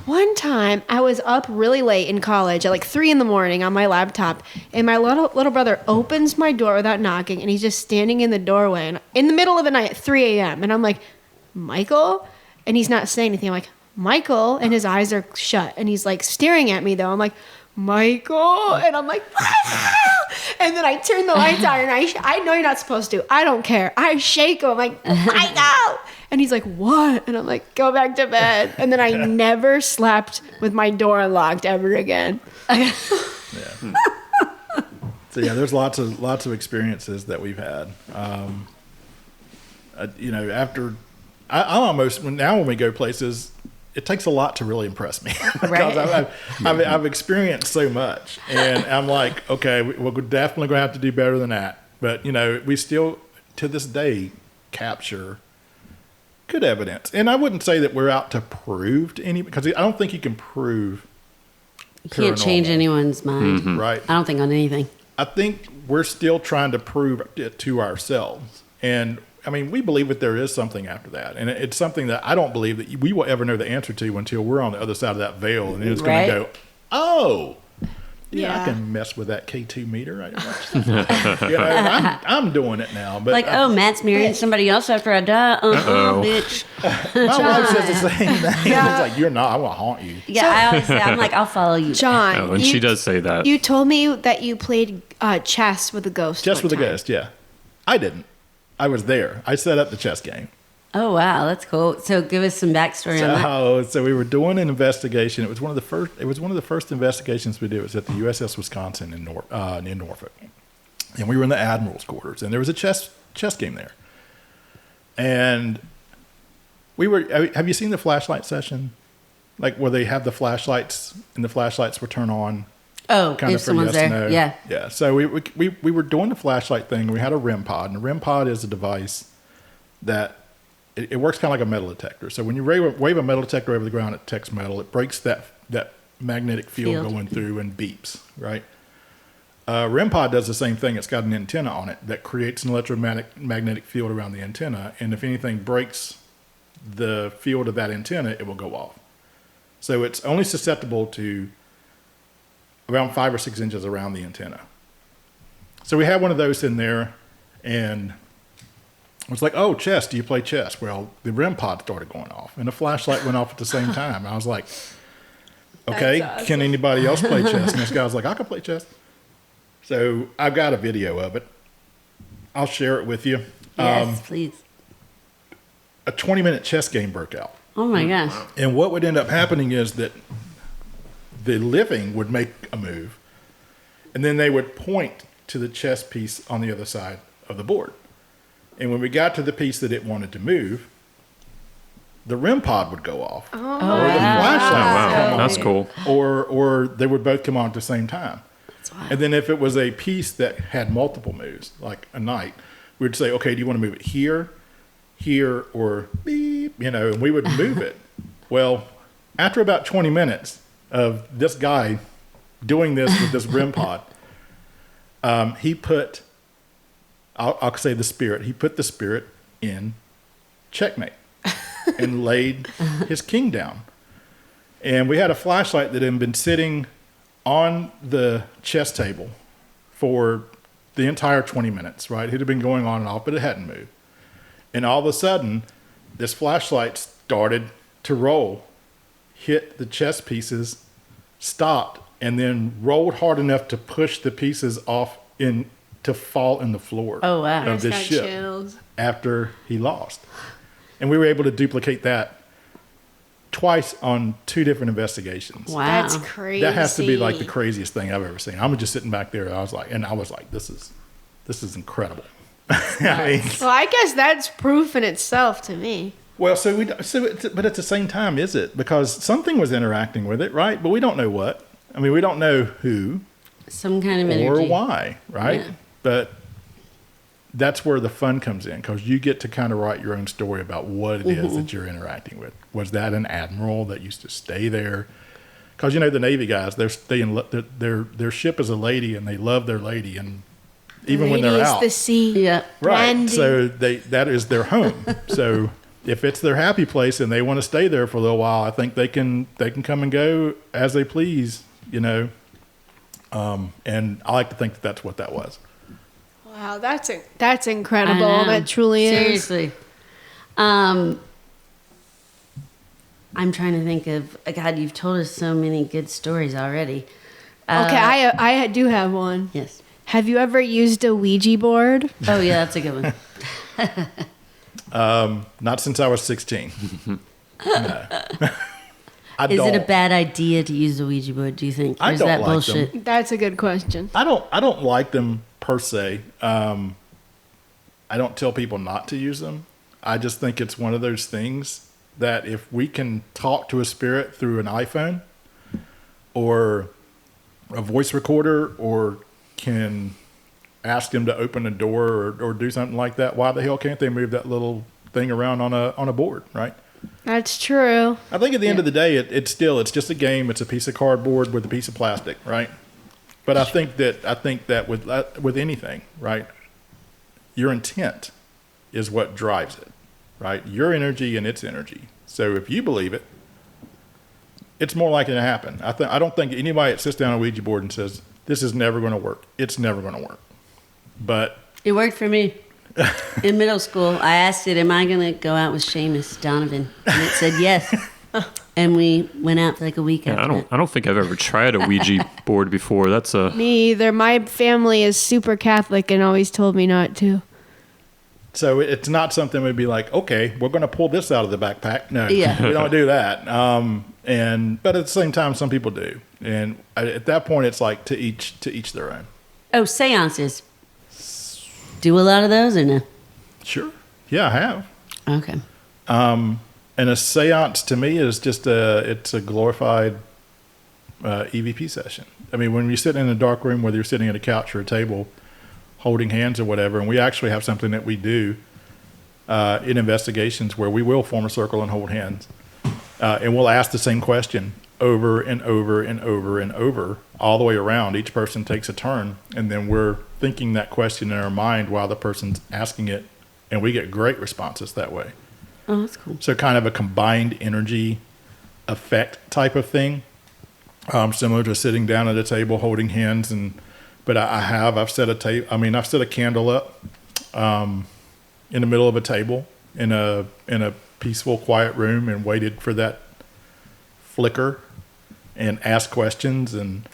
Speaker 1: One time I was up really late in college at like 3 a.m. on my laptop, and my little brother opens my door without knocking, and he's just standing in the doorway and in the middle of the night at 3 a.m. And I'm like, "Michael?" And he's not saying anything. I'm like, "Michael?" And his eyes are shut, and he's like staring at me though. I'm like, "Michael?" And I'm like, "Ah!" And then I turn the lights on, and I know you're not supposed to. I don't care. I shake him. I'm like, "Michael!" And he's like, "What?" And I'm like, "Go back to bed." And then I never slept with my door unlocked ever again.
Speaker 4: So yeah, there's lots of experiences that we've had. After I almost now when we go places, it takes a lot to really impress me because
Speaker 2: Right.
Speaker 4: I've experienced so much, and I'm like, okay, we're definitely going to have to do better than that. But we still to this day capture good evidence, and I wouldn't say that we're out to prove to any, because I don't think you can prove.
Speaker 2: You can't change
Speaker 4: paranormal,
Speaker 2: anyone's mind.
Speaker 4: right?
Speaker 2: I don't think on anything.
Speaker 4: I think we're still trying to prove it to ourselves. And I mean, we believe that there is something after that. And it's something that I don't believe that we will ever know the answer to until we're on the other side of that veil. And it's going to go, oh, yeah, I can mess with that K2 meter. I'm doing it now. But
Speaker 2: Like, Matt's marrying somebody else after I die. Bitch.
Speaker 4: my wife says the same thing. It's like, you're not. I want to haunt you.
Speaker 2: Yeah, I always say, I'm like, I'll follow you.
Speaker 1: John,
Speaker 3: Oh, and she does say that.
Speaker 1: You told me that you played chess with a ghost.
Speaker 4: Chess
Speaker 1: one
Speaker 4: with a
Speaker 1: time.
Speaker 4: ghost, yeah. I didn't. I was there. I set up the chess game.
Speaker 2: Oh, wow. That's cool. So give us some backstory on that.
Speaker 4: So we were doing an investigation. It was one of the first investigations we did. It was at the USS Wisconsin in Norfolk, and we were in the admiral's quarters, and there was a chess game there. And we were. Have you seen the flashlight session? Like where they have the flashlights and the flashlights were turned on.
Speaker 2: Oh,
Speaker 4: Kind
Speaker 2: if
Speaker 4: of for
Speaker 2: someone's
Speaker 4: yes,
Speaker 2: there.
Speaker 4: no.
Speaker 2: Yeah.
Speaker 4: Yeah. So we were doing the flashlight thing. We had a REM pod, and a REM pod is a device that it works kind of like a metal detector. So when you wave a metal detector over the ground, it detects metal. It breaks that magnetic field going through and beeps, right? REM pod does the same thing. It's got an antenna on it that creates an electromagnetic field around the antenna, and if anything breaks the field of that antenna, it will go off. So it's only susceptible to around 5 or 6 inches around the antenna. So we had one of those in there, and I was like, oh, chess, do you play chess? Well, the REM pod started going off, and the flashlight went off at the same time. I was like, okay,
Speaker 1: That's awesome.
Speaker 4: Can anybody else play chess? And this guy was like, I can play chess. So I've got a video of it. I'll share it with you.
Speaker 2: Yes, please.
Speaker 4: A 20-minute chess game broke out.
Speaker 2: Oh, my gosh.
Speaker 4: And what would end up happening is that the living would make a move, and then they would point to the chess piece on the other side of the board. And when we got to the piece that it wanted to move, the REM pod would go off.
Speaker 1: Oh,
Speaker 4: Or the flashlight
Speaker 3: wow,
Speaker 4: would come
Speaker 3: that's
Speaker 4: on.
Speaker 3: cool.
Speaker 4: Or they would both come on at the same time.
Speaker 2: That's wild.
Speaker 4: And then if it was a piece that had multiple moves, like a knight, we'd say, okay, do you want to move it here, or beep, and we would move it. Well, after about 20 minutes of this guy doing this with this REM pod, he put, I'll say the spirit, he put the spirit in checkmate and laid his king down. And we had a flashlight that had been sitting on the chess table for the entire 20 minutes, right? It had been going on and off, but it hadn't moved. And all of a sudden, this flashlight started to roll, hit the chess pieces, stopped, and then rolled hard enough to push the pieces off to fall in the floor
Speaker 2: Oh, wow.
Speaker 1: I
Speaker 4: of
Speaker 1: just
Speaker 4: this
Speaker 1: got
Speaker 4: ship
Speaker 1: chills.
Speaker 4: after he lost. And we were able to duplicate that twice on 2 different investigations.
Speaker 2: Wow.
Speaker 1: That's crazy.
Speaker 4: That has to be like the craziest thing I've ever seen. I'm just sitting back there. I was like, this is incredible. I mean,
Speaker 1: Well, I guess that's proof in itself to me.
Speaker 4: well, but at the same time, is it? Because something was interacting with it, right? But we don't know what. I mean, we don't know who
Speaker 2: Some kind of
Speaker 4: or
Speaker 2: energy.
Speaker 4: why, right?
Speaker 2: Yeah.
Speaker 4: But that's where the fun comes in, because you get to kind of write your own story about what it is that you're interacting with. Was that an admiral that used to stay there? Because the Navy guys, their ship is a lady, and they love their lady, and even when they're
Speaker 1: Lady is
Speaker 4: out,
Speaker 1: the sea.
Speaker 2: Yeah.
Speaker 4: right?
Speaker 1: Brandy.
Speaker 4: So that is their home. So if it's their happy place and they want to stay there for a little while, I think they can come and go as they please, And I like to think that that's what that was.
Speaker 1: Wow, that's incredible.
Speaker 2: I know.
Speaker 1: That truly is.
Speaker 2: Seriously. I'm trying to think of, God, you've told us so many good stories already.
Speaker 1: Okay, I do have one.
Speaker 2: Yes.
Speaker 1: Have you ever used a Ouija board?
Speaker 2: Oh, yeah, that's a good one.
Speaker 4: Not since I was 16. No.
Speaker 2: Is it a bad idea to use the Ouija board, do you think? Or
Speaker 4: I
Speaker 2: is
Speaker 4: don't
Speaker 2: that
Speaker 4: like
Speaker 2: bullshit?
Speaker 1: That's a good question.
Speaker 4: I don't like them per se. I don't tell people not to use them. I just think it's one of those things that if we can talk to a spirit through an iPhone or a voice recorder, or can ask them to open a door or do something like that, why the hell can't they move that little thing around on a board, right?
Speaker 1: That's true.
Speaker 4: I think at the end of the day, it's just a game. It's a piece of cardboard with a piece of plastic, right? But I think that with anything, right, your intent is what drives it, right? Your energy and its energy. So if you believe it, it's more likely to happen. I don't think anybody that sits down on a Ouija board and says, this is never going to work. It's never going to work. But
Speaker 2: it worked for me. In middle school, I asked it, am I going to go out with Seamus Donovan? And it said yes. And we went out for like a week after that.
Speaker 3: I don't think I've ever tried a Ouija board before. That's a...
Speaker 1: Me either. My family is super Catholic and always told me not to.
Speaker 4: So it's not something we'd be like, okay, we're going to pull this out of the backpack. No,
Speaker 2: Yeah.
Speaker 4: we don't do that. But at the same time, some people do. And at that point, it's like to each their own.
Speaker 2: Oh, seances. Do a lot of those or no?
Speaker 4: Sure. Yeah, I have.
Speaker 2: Okay.
Speaker 4: And a seance to me is just it's a glorified EVP session. I mean, when you sit in a dark room, whether you're sitting at a couch or a table, holding hands or whatever, and we actually have something that we do in investigations where we will form a circle and hold hands, and we'll ask the same question over and over and over and over, all the way around. Each person takes a turn, and then we're thinking that question in our mind while the person's asking it, and we get great responses that way.
Speaker 2: Oh, that's cool.
Speaker 4: So kind of a combined energy effect type of thing, similar to sitting down at a table holding hands. But I've set a candle up in the middle of a table in a peaceful, quiet room, and waited for that flicker and asked questions and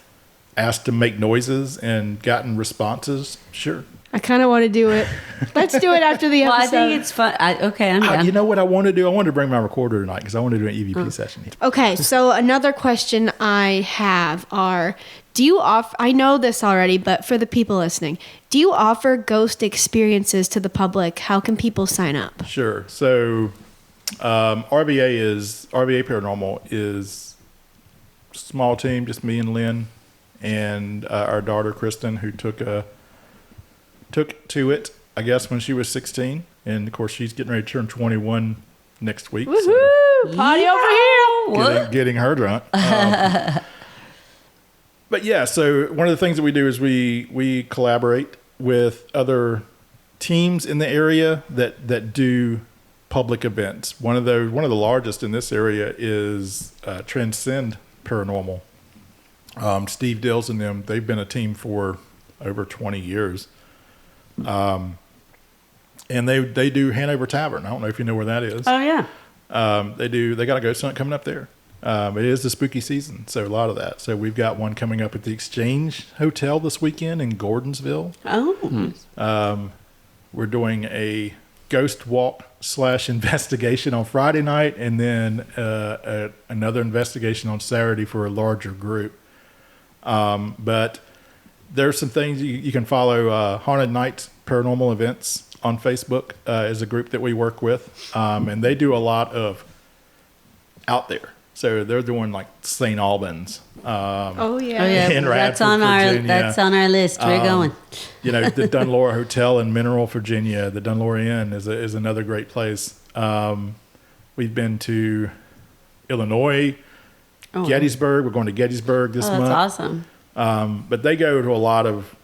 Speaker 4: asked to make noises and gotten responses. Sure.
Speaker 1: I kind of want to do it. Let's do it after the
Speaker 2: Well,
Speaker 1: episode.
Speaker 2: I think it's fun. I'm down.
Speaker 4: You know what I want to do? I want to bring my recorder tonight because I want to do an EVP session.
Speaker 1: Okay, so another question I have are, do you offer, I know this already, but for the people listening, do you offer ghost experiences to the public? How can people sign up?
Speaker 4: Sure. So RVA Paranormal is a small team, just me and Lynn and our daughter Kristen, who took to it, I guess, when she was 16, and of course she's getting ready to turn 21 next week.
Speaker 1: Woohoo! Party over here!
Speaker 4: Getting her drunk. But yeah, so one of the things that we do is we collaborate with other teams in the area that do public events. One of the largest in this area is Transcend Paranormal. Steve Dills and them, they've been a team for over 20 years. And they do Hanover Tavern. I don't know if you know where that is.
Speaker 2: Oh, yeah.
Speaker 4: They got a ghost hunt coming up there. It is the spooky season, so a lot of that. So we've got one coming up at the Exchange Hotel this weekend in Gordonsville.
Speaker 2: Oh.
Speaker 4: We're doing a ghost walk / investigation on Friday night, and then another investigation on Saturday for a larger group. But there's some things you can follow. Haunted Nights Paranormal Events on Facebook is a group that we work with, and they do a lot of out there. So they're doing like St. Albans.
Speaker 1: Oh yeah.
Speaker 4: In
Speaker 2: That's
Speaker 4: Radford,
Speaker 2: on
Speaker 4: Virginia.
Speaker 2: that's on our list. We're going.
Speaker 4: The Dunlora Hotel in Mineral, Virginia. The Dunlora Inn is another great place. We've been to Illinois, Gettysburg. We're going to Gettysburg this month.
Speaker 2: That's awesome.
Speaker 4: But they go to a lot of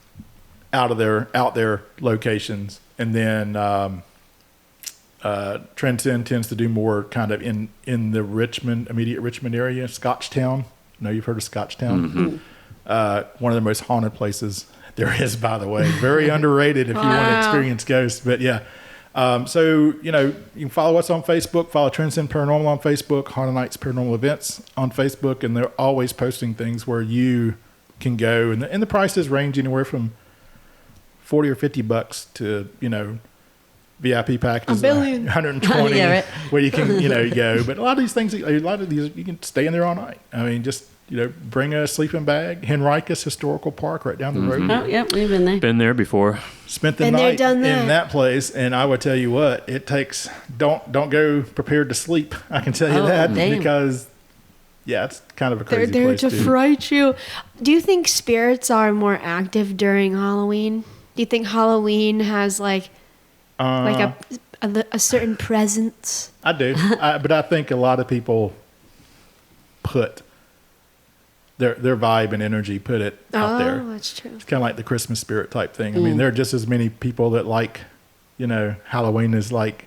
Speaker 4: out there locations, and then Transcend tends to do more kind of in the immediate Richmond area, Scotchtown. I know you've heard of Scotchtown. Mm-hmm. One of the most haunted places there is, by the way. Very underrated if you want to experience ghosts. But yeah. So, you can follow us on Facebook, follow Transcend Paranormal on Facebook, Haunted Nights Paranormal Events on Facebook, and they're always posting things where you can go. And the prices range anywhere from $40 or $50 to, VIP packages,
Speaker 1: $1 billion.
Speaker 4: 120,
Speaker 2: Yeah, right.
Speaker 4: where you can, go. But a lot of these things, you can stay in there all night. I mean, just bring a sleeping bag. Henricus Historical Park right down the road.
Speaker 2: Oh, yep, we've been there.
Speaker 3: Been there before.
Speaker 4: Spent the
Speaker 1: Been there,
Speaker 4: night
Speaker 1: done that.
Speaker 4: in that place, and I would tell you what, it takes. Don't go prepared to sleep. I can tell you
Speaker 2: Oh,
Speaker 4: that
Speaker 2: damn.
Speaker 4: because, it's kind of a
Speaker 1: They're
Speaker 4: crazy
Speaker 1: there
Speaker 4: place
Speaker 1: to
Speaker 4: too.
Speaker 1: fright you. Do you think spirits are more active during Halloween? Do you think Halloween has like a certain presence?
Speaker 4: I do, but I think a lot of people put their vibe and energy, put it out there.
Speaker 1: Oh, that's true.
Speaker 4: It's kind of like the Christmas spirit type thing. I mean, there are just as many people that like, Halloween is like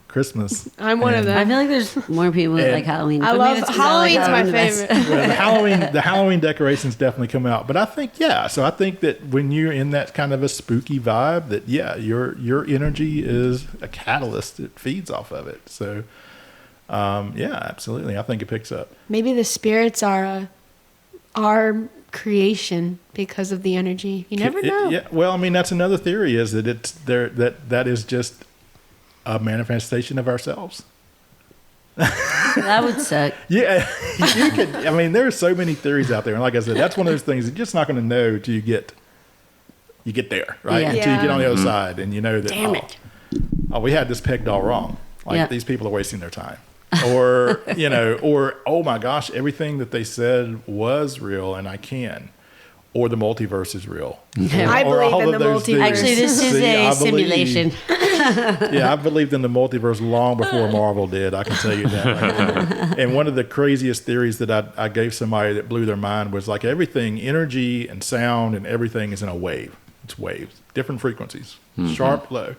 Speaker 4: Christmas.
Speaker 1: I'm one of
Speaker 4: And-
Speaker 1: them.
Speaker 2: I feel like there's more people that like Halloween.
Speaker 1: I
Speaker 2: For me,
Speaker 1: love
Speaker 2: that's 'cause I like
Speaker 1: Halloween's my
Speaker 2: Halloween the best.
Speaker 1: favorite.
Speaker 4: Well, the Halloween decorations definitely come out, but I think so I think that when you're in that kind of a spooky vibe, that your energy is a catalyst that feeds off of it. So, absolutely, I think it picks up.
Speaker 1: Maybe the spirits are our creation because of the energy. You never know.
Speaker 4: Yeah, well, I mean, that's another theory is that it's there that is just a manifestation of ourselves.
Speaker 2: That would suck.
Speaker 4: Yeah, you could. I mean, there are so many theories out there, and like I said, that's one of those things you're just not going to know till you get there, right?
Speaker 2: Yeah.
Speaker 4: Until you get on the
Speaker 1: Yeah.
Speaker 4: other side, and you know that.
Speaker 2: Damn it.
Speaker 4: Oh, we had this pegged all wrong. Like
Speaker 2: Yeah.
Speaker 4: these people are wasting their time, or or oh my gosh, everything that they said was real, and I can. Or the multiverse is real.
Speaker 1: I
Speaker 4: Or
Speaker 1: believe
Speaker 4: all
Speaker 1: in
Speaker 4: of
Speaker 1: the
Speaker 4: those
Speaker 1: multiverse.
Speaker 4: theories.
Speaker 2: Actually, this is
Speaker 4: See,
Speaker 2: a
Speaker 4: I believe-
Speaker 2: simulation.
Speaker 4: Yeah, I believed in the multiverse long before Marvel did. I can tell you that. Right now. And one of the craziest theories that I gave somebody that blew their mind was like everything, energy and sound and everything is in a wave. It's waves, different frequencies, sharp, low.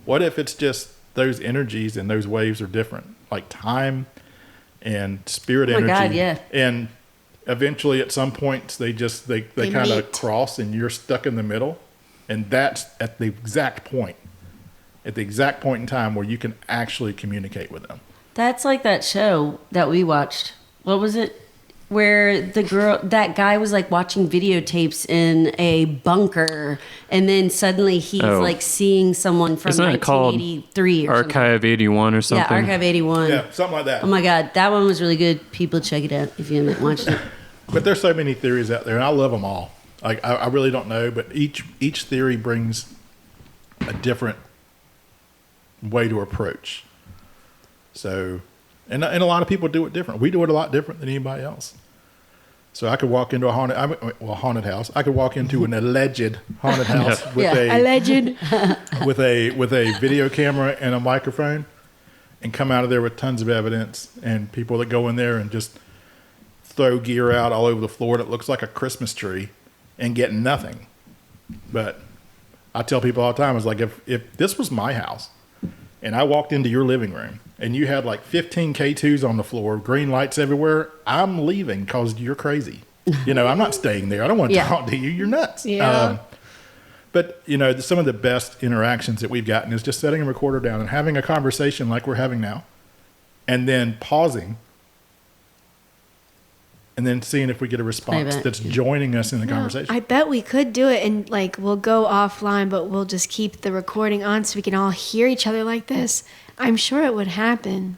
Speaker 4: What if it's just those energies and those waves are different, like time and spirit
Speaker 2: Oh my
Speaker 4: energy?
Speaker 2: God, yeah.
Speaker 4: And eventually, at some points, they kind of
Speaker 1: meet.
Speaker 4: cross, and you're stuck in the middle. And that's at the exact point in time where you can actually communicate with them.
Speaker 2: That's like that show that we watched. What was it? Where that guy was like watching videotapes in a bunker, and then suddenly he's like seeing someone from
Speaker 3: Isn't that called
Speaker 2: 1983 or something.
Speaker 3: Archive 81 or
Speaker 2: Yeah,
Speaker 3: something?
Speaker 2: Archive 81.
Speaker 4: Yeah, something like that.
Speaker 2: Oh my God, that one was really good. People check it out if you haven't watched it.
Speaker 4: But there's so many theories out there, and I love them all. Like I really don't know, but each theory brings a different way to approach. So, and a lot of people do it different. We do it a lot different than anybody else. So I could walk into a haunted house. I could walk into an alleged haunted house with
Speaker 2: Yeah.
Speaker 4: a
Speaker 1: Alleged.
Speaker 4: with a video camera and a microphone, and come out of there with tons of evidence, and people that go in there and just throw gear out all over the floor that looks like a Christmas tree and get nothing. But I tell people all the time, it's like if this was my house and I walked into your living room and you had like 15 K2s on the floor, green lights everywhere, I'm leaving because you're crazy. I'm not staying there. I don't want to
Speaker 2: Yeah.
Speaker 4: talk to you. You're nuts.
Speaker 1: Yeah.
Speaker 4: But, some of the best interactions that we've gotten is just setting a recorder down and having a conversation like we're having now, and then pausing, and then seeing if we get a response
Speaker 2: Playback.
Speaker 4: that's joining us in the conversation.
Speaker 1: I bet we could do it, and like we'll go offline, but we'll just keep the recording on so we can all hear each other like this. I'm sure it would happen.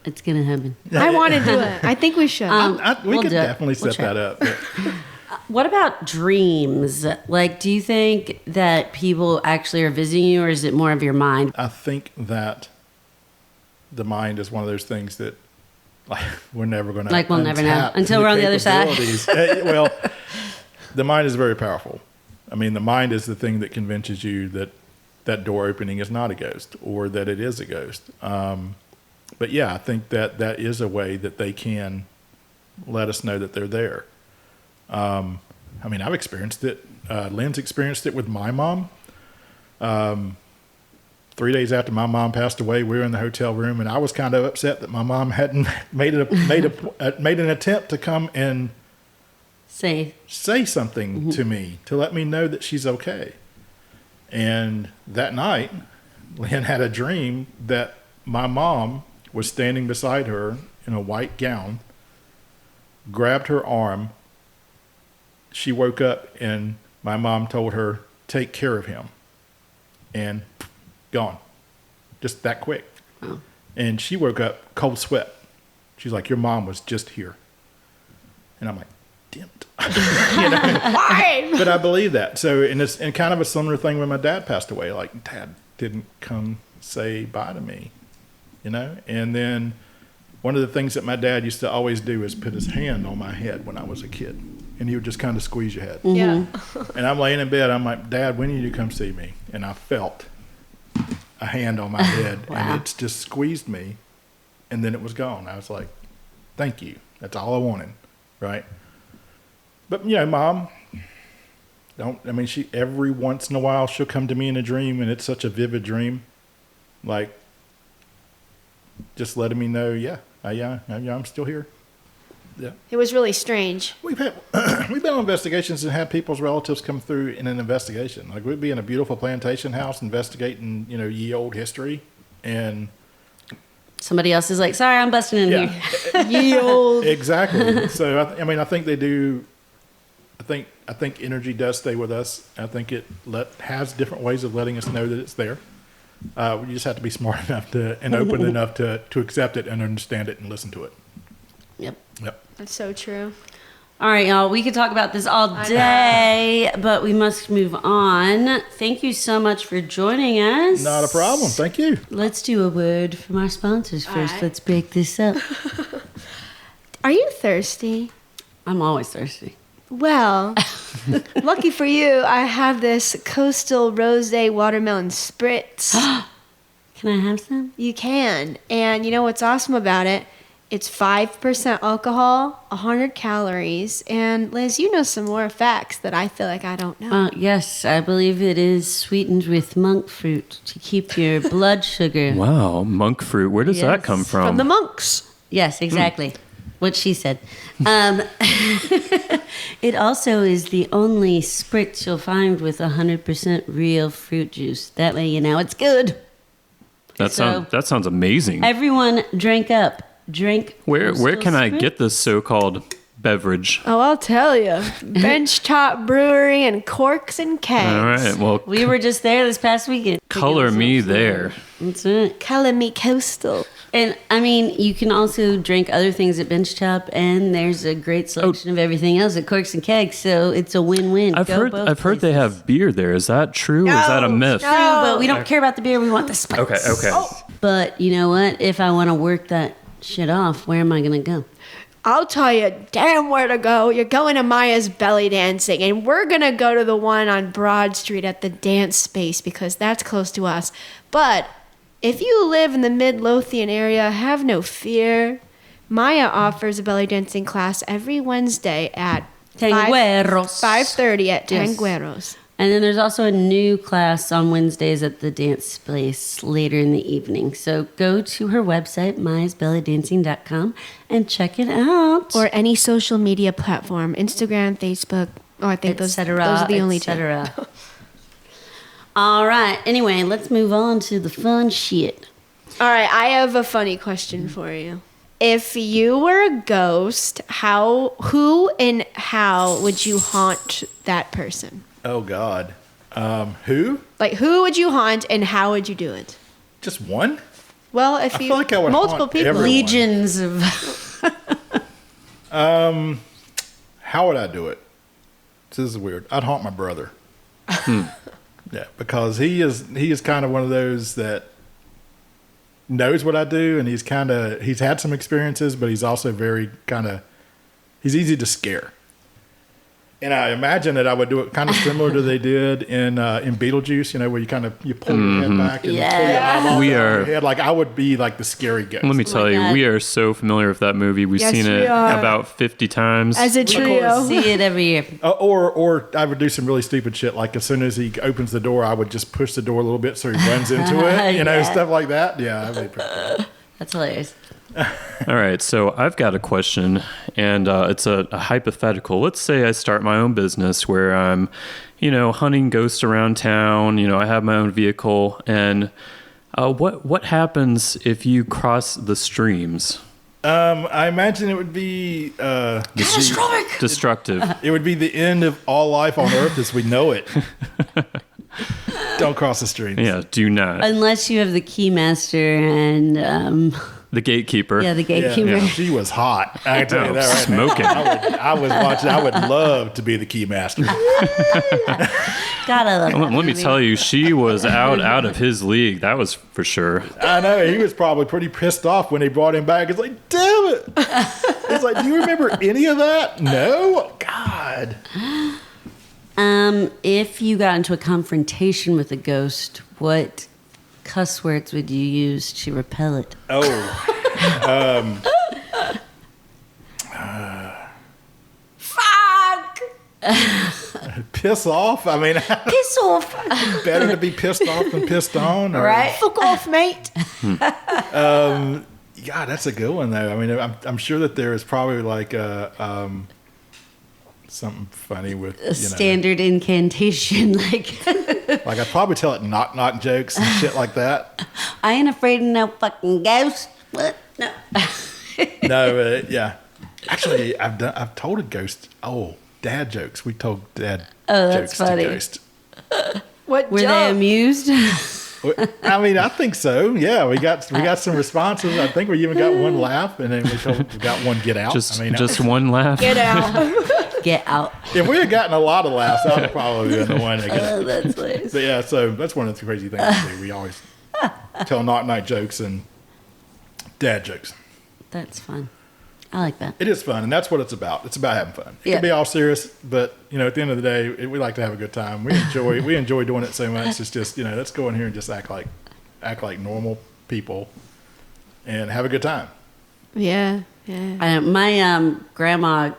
Speaker 2: It's gonna happen.
Speaker 1: I want to do it. I think we should.
Speaker 4: We
Speaker 2: We'll
Speaker 4: could
Speaker 2: do it.
Speaker 4: definitely
Speaker 2: We'll
Speaker 4: set
Speaker 2: try.
Speaker 4: that up. But
Speaker 2: What about dreams? Like, do you think that people actually are visiting you, or is it more of your mind?
Speaker 4: I think that the mind is one of those things that like we're never going to
Speaker 2: Like, we'll never know until we're on the other side.
Speaker 4: Well, the mind is very powerful. I mean, the mind is the thing that convinces you that that door opening is not a ghost or that it is a ghost. But yeah, I think that that is a way that they can let us know that they're there. I mean, I've experienced it. Lynn's experienced it with my mom. 3 days after my mom passed away, we were in the hotel room, and I was kind of upset that my mom hadn't made an attempt to come and
Speaker 2: Say,
Speaker 4: say something to me to let me know that she's okay. And that night, Lynn had a dream that my mom was standing beside her in a white gown, grabbed her arm. She woke up, and my mom told her, "Take care of him." And gone. Just that quick.
Speaker 2: Oh.
Speaker 4: And she woke up cold sweat. She's like, "Your mom was just here." And I'm like, didn't.
Speaker 1: Why?
Speaker 4: But I believe that. So, and kind of a similar thing when my dad passed away. Like, Dad didn't come say bye to me, And then one of the things that my dad used to always do is put his hand on my head when I was a kid. And he would just kind of squeeze your head.
Speaker 1: Yeah.
Speaker 4: And I'm laying in bed. I'm like, Dad, when did you come see me? And I felt a hand on my head.
Speaker 2: Wow.
Speaker 4: And it just squeezed me. And then it was gone. I was like, thank you. That's all I wanted. Right? But, Mom, she every once in a while, she'll come to me in a dream. And it's such a vivid dream. Like, just letting me know, I'm still here. Yeah.
Speaker 1: It was really strange.
Speaker 4: We've been on investigations and had people's relatives come through in an investigation. Like, we'd be in a beautiful plantation house investigating, ye old history, and
Speaker 2: Somebody else is like, sorry, I'm busting in here.
Speaker 1: Ye old.
Speaker 4: Exactly. So I think they do. I think energy does stay with us. I think it has different ways of letting us know that it's there. We just have to be smart enough and open enough to accept it and understand it and listen to it.
Speaker 2: Yep.
Speaker 1: That's so true.
Speaker 2: All right, y'all. We could talk about this all day, but we must move on. Thank you so much for joining us.
Speaker 4: Not a problem. Thank you.
Speaker 2: Let's do a word from our sponsors first.
Speaker 1: right.
Speaker 2: Let's break this up.
Speaker 1: Are you thirsty?
Speaker 2: I'm always thirsty.
Speaker 1: Well, lucky for you, I have this Coastal Rosé Watermelon Spritz.
Speaker 2: Can I have some?
Speaker 1: You can. And you know what's awesome about it? It's 5% alcohol, 100 calories. And Liz, you know some more facts that I feel like I don't know.
Speaker 2: Yes, I believe it is sweetened with monk fruit to keep your blood sugar.
Speaker 3: Wow, monk fruit. Where does that
Speaker 2: Yes.
Speaker 3: come
Speaker 1: From the monks.
Speaker 2: Yes, exactly. What she said. It also is the only spritz you'll find with 100% real fruit juice. That way you know it's good.
Speaker 3: That
Speaker 2: So-
Speaker 3: sounds amazing.
Speaker 2: Everyone drink up. Drink.
Speaker 3: Where
Speaker 2: Coastal
Speaker 3: can I
Speaker 2: Spritz.
Speaker 3: get this so-called beverage?
Speaker 1: Oh, I'll tell you. Benchtop Brewery and Corks and Kegs.
Speaker 3: All right, well,
Speaker 2: We were just there this past weekend.
Speaker 3: color me there.
Speaker 2: That's it.
Speaker 1: Calamari Coastal.
Speaker 2: And I mean, you can also drink other things at Benchtop, and there's a great selection of everything else at Corks and Kegs. So it's a win-win.
Speaker 3: I've
Speaker 2: Go both
Speaker 3: heard they
Speaker 2: places.
Speaker 3: have beer there. Is that true? Or is that a myth?
Speaker 2: True, but we don't care about the beer. We want the spice.
Speaker 3: Okay.
Speaker 2: But you know what? If I want to work that shit off, where am I gonna go?
Speaker 1: I'll tell you damn where to go. You're going to Maya's Belly Dancing, and we're going to go to the one on Broad Street at the Dance Space because that's close to us. But if you live in the Midlothian area, have no fear. Maya offers a belly dancing class every Wednesday at
Speaker 2: Tangueros.
Speaker 1: 5:30 at
Speaker 2: Yes.
Speaker 1: Tangueros.
Speaker 2: And then there's also a new class on Wednesdays at the dance place later in the evening. So go to her website, myasbellydancing.com, and check it out.
Speaker 1: Or any social media platform, Instagram, Facebook. Oh, I think those are the only two.
Speaker 2: All right. Anyway, let's move on to the fun shit.
Speaker 1: All right, I have a funny question for you. If you were a ghost, who and how would you haunt that person?
Speaker 4: Oh, God. Who?
Speaker 1: Like, who would you haunt and how would you do it?
Speaker 4: Just one?
Speaker 1: Well, if
Speaker 4: I
Speaker 1: you
Speaker 4: feel like I would
Speaker 1: multiple
Speaker 4: haunt
Speaker 1: people,
Speaker 4: everyone.
Speaker 2: Legions of.
Speaker 4: How would I do it? This is weird. I'd haunt my brother. Yeah, because he is kind of one of those that knows what I do, and he's had some experiences, but he's also very he's easy to scare. And I imagine that I would do it kind of similar to they did in Beetlejuice, where you pull your head back and pull your eyeball
Speaker 3: We
Speaker 4: out of
Speaker 3: are-
Speaker 4: your head. Like, I would be like the scary ghost.
Speaker 3: Let me tell you,
Speaker 2: God.
Speaker 3: we are so familiar with that movie. We've
Speaker 1: Yes,
Speaker 3: seen
Speaker 1: we
Speaker 3: it
Speaker 1: are.
Speaker 3: about 50 times.
Speaker 1: as a trio.
Speaker 2: See it every year.
Speaker 4: Or I would do some really stupid shit. Like, as soon as he opens the door, I would just push the door a little bit so he runs into it.
Speaker 2: Yeah.
Speaker 4: Stuff like that. Yeah, that'd be pretty cool.
Speaker 2: That's hilarious.
Speaker 3: All right, so I've got a question, and it's a hypothetical. Let's say I start my own business where I'm, hunting ghosts around town. I have my own vehicle, and what happens if you cross the streams?
Speaker 4: I imagine it would be
Speaker 3: Destructive.
Speaker 4: it would be the end of all life on Earth as we know it. Don't cross the streams.
Speaker 3: Yeah, do not.
Speaker 2: Unless you have the keymaster and
Speaker 3: The gatekeeper.
Speaker 2: Yeah, the gatekeeper.
Speaker 4: Yeah, she was hot. I can tell you that right
Speaker 3: Smoking.
Speaker 4: now. I was watching. I would love to be the key master.
Speaker 2: Gotta love that
Speaker 3: Let me
Speaker 2: movie.
Speaker 3: tell you, she was out of his league. That was for sure.
Speaker 4: I know he was probably pretty pissed off when they brought him back. It's like, damn it! It's like, do you remember any of that? No, God.
Speaker 2: If you got into a confrontation with a ghost, what cuss words would you use to repel it?
Speaker 1: Fuck!
Speaker 4: Piss off. I mean,
Speaker 2: Piss off.
Speaker 4: better to be pissed off than pissed on. Or,
Speaker 2: Right?
Speaker 1: Fuck off, mate.
Speaker 4: God, that's a good one though. I mean, I'm sure that there is probably like something funny with
Speaker 2: A standard incantation, like,
Speaker 4: like I'd probably tell it knock jokes and shit like that.
Speaker 2: I ain't afraid of no fucking ghost. What? No.
Speaker 4: No, yeah. Actually, I've told a ghost. Oh, dad jokes. We told dad
Speaker 2: that's
Speaker 4: jokes
Speaker 2: funny.
Speaker 4: to ghost.
Speaker 1: What
Speaker 2: Were they
Speaker 1: joke?
Speaker 2: amused?
Speaker 4: I mean, I think so. Yeah, we got some responses. I think we even got one laugh, and then we got one get out.
Speaker 3: Just
Speaker 4: I mean,
Speaker 3: one laugh.
Speaker 1: Get out.
Speaker 2: Get out.
Speaker 4: if we had gotten a lot of laughs, that would probably been the one that got.
Speaker 2: Oh, that's nice.
Speaker 4: But yeah, so that's one of the crazy things we do. We always tell knock jokes and dad jokes.
Speaker 2: That's fun. I like that.
Speaker 4: It is fun, and that's what it's about. It's about having fun. It
Speaker 2: Yeah.
Speaker 4: can be all serious, but at the end of the day, we like to have a good time. We enjoy doing it so much. It's just let's go in here and just act like normal people and have a good time.
Speaker 1: Yeah.
Speaker 2: My grandma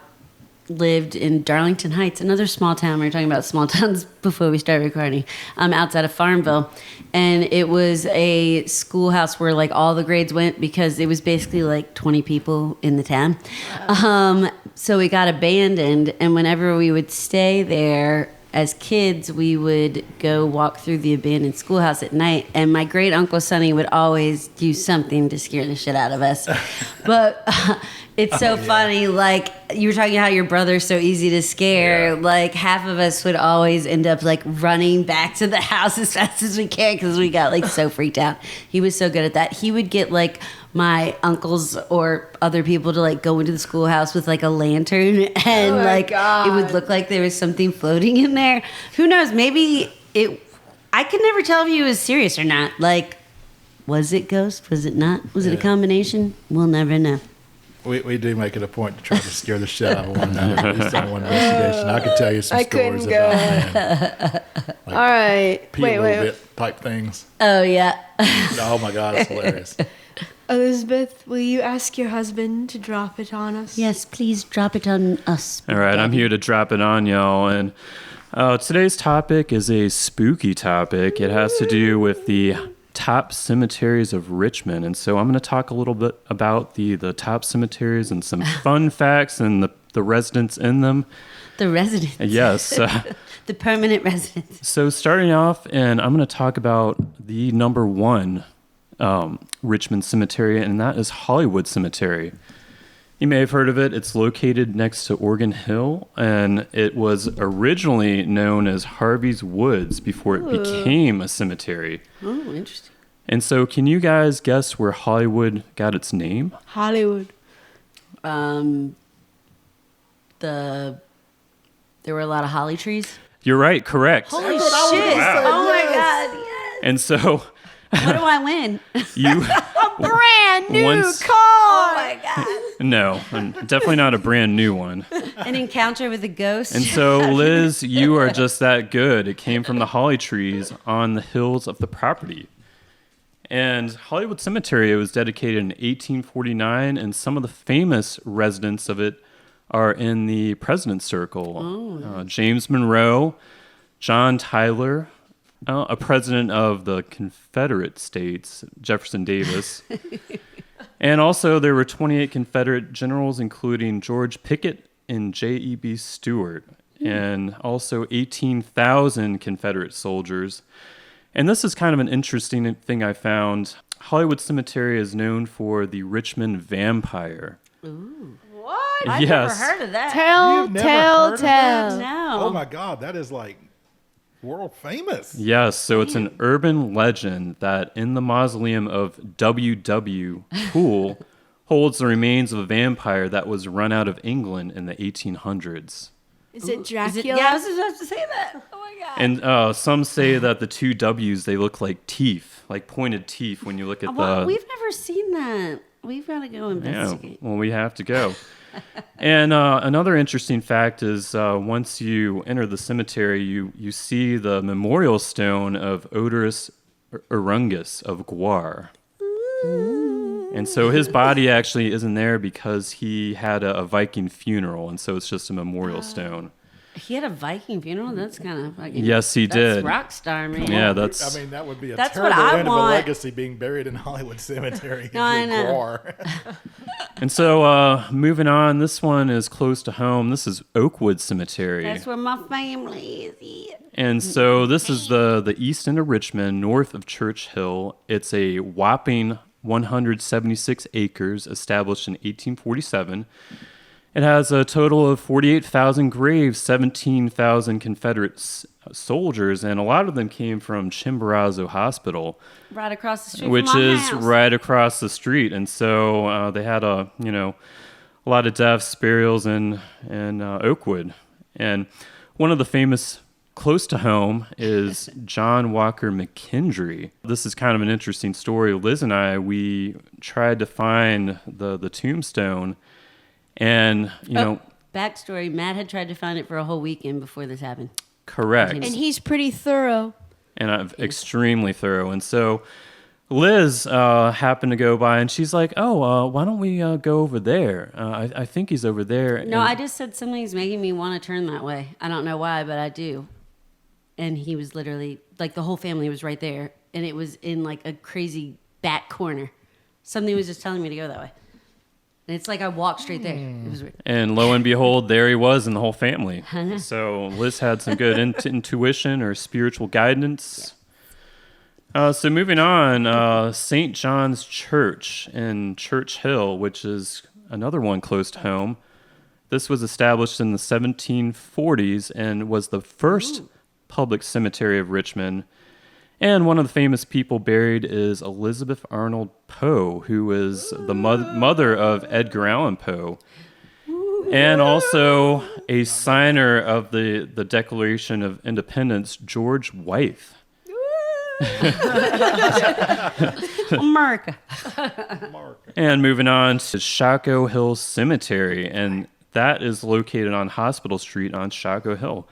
Speaker 2: lived in Darlington Heights, another small town. We were talking about small towns before we started recording, outside of Farmville. And it was a schoolhouse where like all the grades went because it was basically like 20 people in the town. So it got abandoned. And whenever we would stay there as kids, we would go walk through the abandoned schoolhouse at night. And my great uncle Sonny would always do something to scare the shit out of us. But it's so funny. Like you were talking how your brother's so easy to scare.
Speaker 4: Yeah.
Speaker 2: Like half of us would always end up like running back to the house as fast as we can because we got like so freaked out. He was so good at that. He would get like my uncles or other people to like go into the schoolhouse with like a lantern and
Speaker 1: God.
Speaker 2: it would look like there was something floating in there. Who knows? Maybe I could never tell if he was serious or not. Like, was it ghost? Was it not? Was it a combination? We'll never know.
Speaker 4: We do make it a point to try to scare the shit out of one another. At least on one investigation, I could tell you some
Speaker 1: I
Speaker 4: stories
Speaker 1: couldn't go.
Speaker 4: about
Speaker 1: All right.
Speaker 4: pee a little bit type things.
Speaker 2: Oh yeah.
Speaker 4: Oh my God, it's hilarious.
Speaker 1: Elizabeth, will you ask your husband to drop it on us?
Speaker 2: Yes, please drop it on us.
Speaker 3: All right, I'm here to drop it on y'all. And today's topic is a spooky topic. It has to do with the top cemeteries of Richmond. And so I'm going to talk a little bit about the top cemeteries and some fun facts and the residents in them.
Speaker 2: The residents.
Speaker 3: Yes.
Speaker 2: The permanent residents.
Speaker 3: So starting off, and I'm going to talk about the number one Richmond cemetery, and that is Hollywood Cemetery. You may have heard of it. It's located next to Oregon Hill, and it was originally known as Harvey's Woods before it became a cemetery.
Speaker 2: Oh, interesting.
Speaker 3: And so can you guys guess where Hollywood got its name?
Speaker 1: Hollywood.
Speaker 2: There were a lot of holly trees.
Speaker 3: You're right, correct.
Speaker 2: Holy shit!
Speaker 4: Wow.
Speaker 2: Oh my god! Yes.
Speaker 3: And so
Speaker 2: What do I win?
Speaker 3: you
Speaker 1: Brand new
Speaker 3: Once-
Speaker 1: car.
Speaker 2: Oh my god!
Speaker 3: no, definitely not a brand new one.
Speaker 2: An encounter with a ghost.
Speaker 3: And so, Liz, you are just that good. It came from the holly trees on the hills of the property. And Hollywood Cemetery, it was dedicated in 1849, and some of the famous residents of it are in the President's Circle. James Monroe, John Tyler, a president of the Confederate States, Jefferson Davis. And also there were 28 Confederate generals, including George Pickett and J.E.B. Stuart, and also 18,000 Confederate soldiers. And this is kind of an interesting thing I found. Hollywood Cemetery is known for the Richmond Vampire.
Speaker 1: What?
Speaker 2: I've
Speaker 3: Yes.
Speaker 2: never heard of that.
Speaker 1: Tell,
Speaker 4: You've never
Speaker 1: tell,
Speaker 4: heard of that?
Speaker 1: tell.
Speaker 2: No.
Speaker 4: Oh my God, that is like World famous.
Speaker 3: Yes, so it's an urban legend that in the mausoleum of W.W. Poole holds the remains of a vampire that was run out of England in the 1800s.
Speaker 1: Is it Dracula?
Speaker 2: Yeah, I was about to say that. Oh my god.
Speaker 3: And some say that the two W's, they look like teeth, like pointed teeth when you look at
Speaker 2: Well,
Speaker 3: the...
Speaker 2: we've never seen that. We've got to go investigate.
Speaker 3: Yeah, well, we have to go. And another interesting fact is once you enter the cemetery, you see the memorial stone of Odorous Urungus of Gwar. And so his body actually isn't there because he had a Viking funeral, and so it's just a memorial stone.
Speaker 2: He had a Viking funeral? That's kind of fucking...
Speaker 3: Yes, he did.
Speaker 2: That's rock star, man.
Speaker 3: Yeah, that's...
Speaker 4: I mean, that would be a
Speaker 2: That's
Speaker 4: terrible
Speaker 2: what I
Speaker 4: end of a
Speaker 2: want.
Speaker 4: legacy being buried in Hollywood Cemetery.
Speaker 2: No, I know.
Speaker 3: And so moving on, this one is close to home. This is Oakwood Cemetery.
Speaker 2: That's where my family is.
Speaker 3: And so this is the east end of Richmond, north of Church Hill. It's a whopping 176 acres, established in 1847. It has a total of 48,000 graves, 17,000 Confederate soldiers, and a lot of them came from Chimborazo Hospital,
Speaker 2: Right across the street
Speaker 3: which
Speaker 2: from my
Speaker 3: is
Speaker 2: house.
Speaker 3: right across the street. And so they had a lot of deaths, burials in Oakwood. And one of the famous close to home is John Walker McKendry. This is kind of an interesting story. Liz and I, we tried to find the tombstone. And,
Speaker 2: Backstory, Matt had tried to find it for a whole weekend before this happened.
Speaker 3: correct.
Speaker 1: And he's pretty thorough.
Speaker 3: And I'm extremely thorough. And so Liz happened to go by, and she's like, oh, why don't we go over there? I think he's over there.
Speaker 2: No,
Speaker 3: And-
Speaker 2: I just said something's making me want to turn that way. I don't know why, but I do. And he was literally, like, the whole family was right there. And it was in, like, a crazy back corner. Something was just telling me to go that way. And it's like I walked straight there. It was weird.
Speaker 3: And lo and behold, there he was and the whole family. So Liz had some good intuition or spiritual guidance. So moving on, St. John's Church in Church Hill, which is another one close to home. This was established in the 1740s and was the first public cemetery of Richmond. And one of the famous people buried is Elizabeth Arnold Poe, who is the mother of Edgar Allan Poe, and also a signer of the Declaration of Independence, George Wythe.
Speaker 2: America.
Speaker 3: And moving on to Shockoe Hill Cemetery, and that is located on Hospital Street on Shockoe Hill.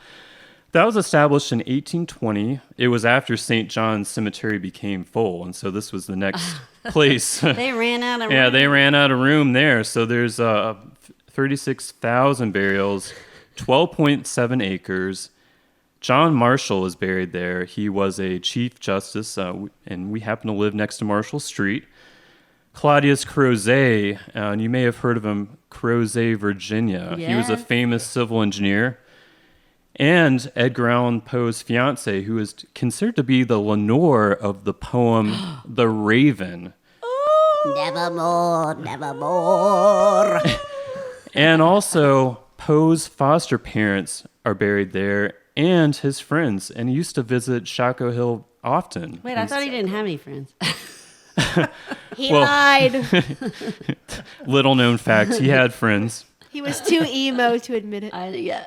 Speaker 3: That was established in 1820. It was after St. John's Cemetery became full, and so this was the next place.
Speaker 2: They ran out of
Speaker 3: Yeah,
Speaker 2: room.
Speaker 3: they ran out of room there. So there's 36,000 burials, 12.7 acres. John Marshall is buried there. He was a Chief Justice, and we happen to live next to Marshall Street. Claudius Crozet, and you may have heard of him, Crozet, Virginia. He was a
Speaker 2: Yes.
Speaker 3: famous civil engineer. And Edgar Allan Poe's fiance, who is considered to be the Lenore of the poem The Raven.
Speaker 2: Nevermore, nevermore.
Speaker 3: And also, Poe's foster parents are buried there, and his friends. And he used to visit Shockoe Hill often.
Speaker 2: Wait, I thought he didn't have any friends.
Speaker 1: He
Speaker 3: Well-
Speaker 1: lied.
Speaker 3: Little known fact, he had friends.
Speaker 1: He was too emo to admit it.
Speaker 2: Yeah.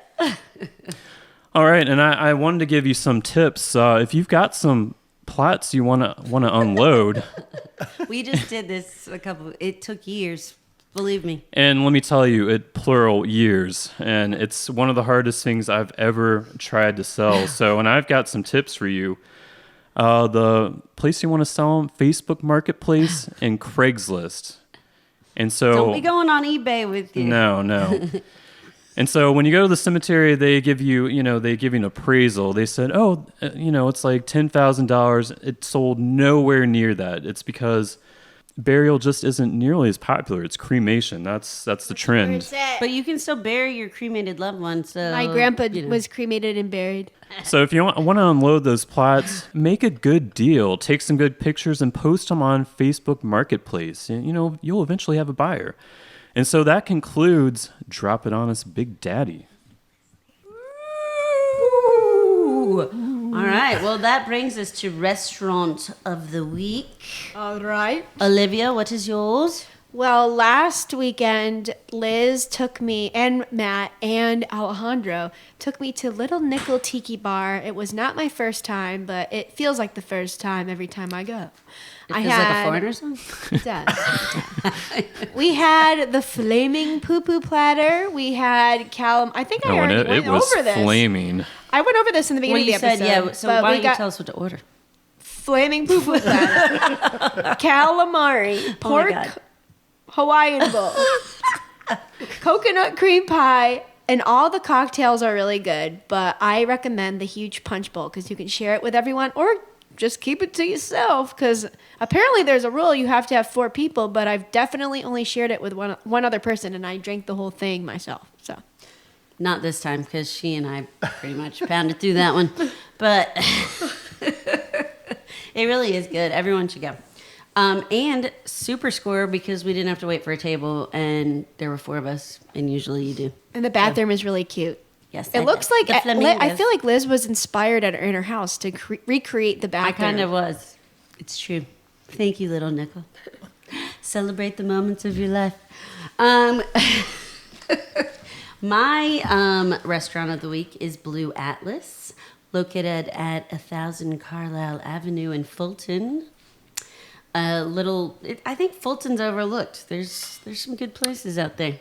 Speaker 3: All right, and I wanted to give you some tips. If you've got some plots you want to unload,
Speaker 2: We just did this it took years. Believe me.
Speaker 3: and let me tell you, it plural years, and it's one of the hardest things I've ever tried to sell. So, and I've got some tips for you. The place you want to sell them, Facebook Marketplace and Craigslist. And so
Speaker 2: Don't be going on eBay with you.
Speaker 3: No. And so when you go to the cemetery, they give you, an appraisal. They said, it's like $10,000. It sold nowhere near that. It's because burial just isn't nearly as popular. It's cremation. That's the trend.
Speaker 2: But you can still bury your cremated loved one. So
Speaker 1: My grandpa
Speaker 2: you know.
Speaker 1: was cremated and buried.
Speaker 3: So if you want to unload those plots, make a good deal. Take some good pictures and post them on Facebook Marketplace. And, you'll eventually have a buyer. And so that concludes Drop It On Us Big Daddy.
Speaker 2: Ooh. All right. Well, that brings us to restaurant of the week.
Speaker 1: All right.
Speaker 2: Olivia, what is yours?
Speaker 1: Well, last weekend, Liz took me, and Matt and Alejandro took me to Little Nickel Tiki Bar. It was not my first time, but it feels like the first time every time I go.
Speaker 2: It feels like a foreigner song?
Speaker 1: It does. We had the Flaming Pu-Pu Platter. We had I think I already went over this.
Speaker 3: Flaming.
Speaker 1: I went over this in the beginning of the episode.
Speaker 2: Yeah, so why don't you tell us what to order?
Speaker 1: Flaming Pu-Pu Platter. Calamari. Pork Hawaiian Bowl. Coconut cream pie. And all the cocktails are really good. But I recommend the huge punch bowl because you can share it with everyone or just keep it to yourself. Because apparently there's a rule you have to have 4 people. But I've definitely only shared it with one other person. And I drank the whole thing myself. So.
Speaker 2: Not this time because she and I pretty much pounded through that one. But it really is good. Everyone should go. And super score because we didn't have to wait for a table and there were 4 of us and usually you do.
Speaker 1: And the bathroom is really cute.
Speaker 2: Yes.
Speaker 1: It looks like I feel like Liz was inspired in her house to recreate the bathroom.
Speaker 2: I kind of was. It's true. Thank you, Little Nickel. Celebrate the moments of your life. My restaurant of the week is Blue Atlas, located at 1000 Carlisle Avenue in Fulton. I think Fulton's overlooked. There's some good places out there.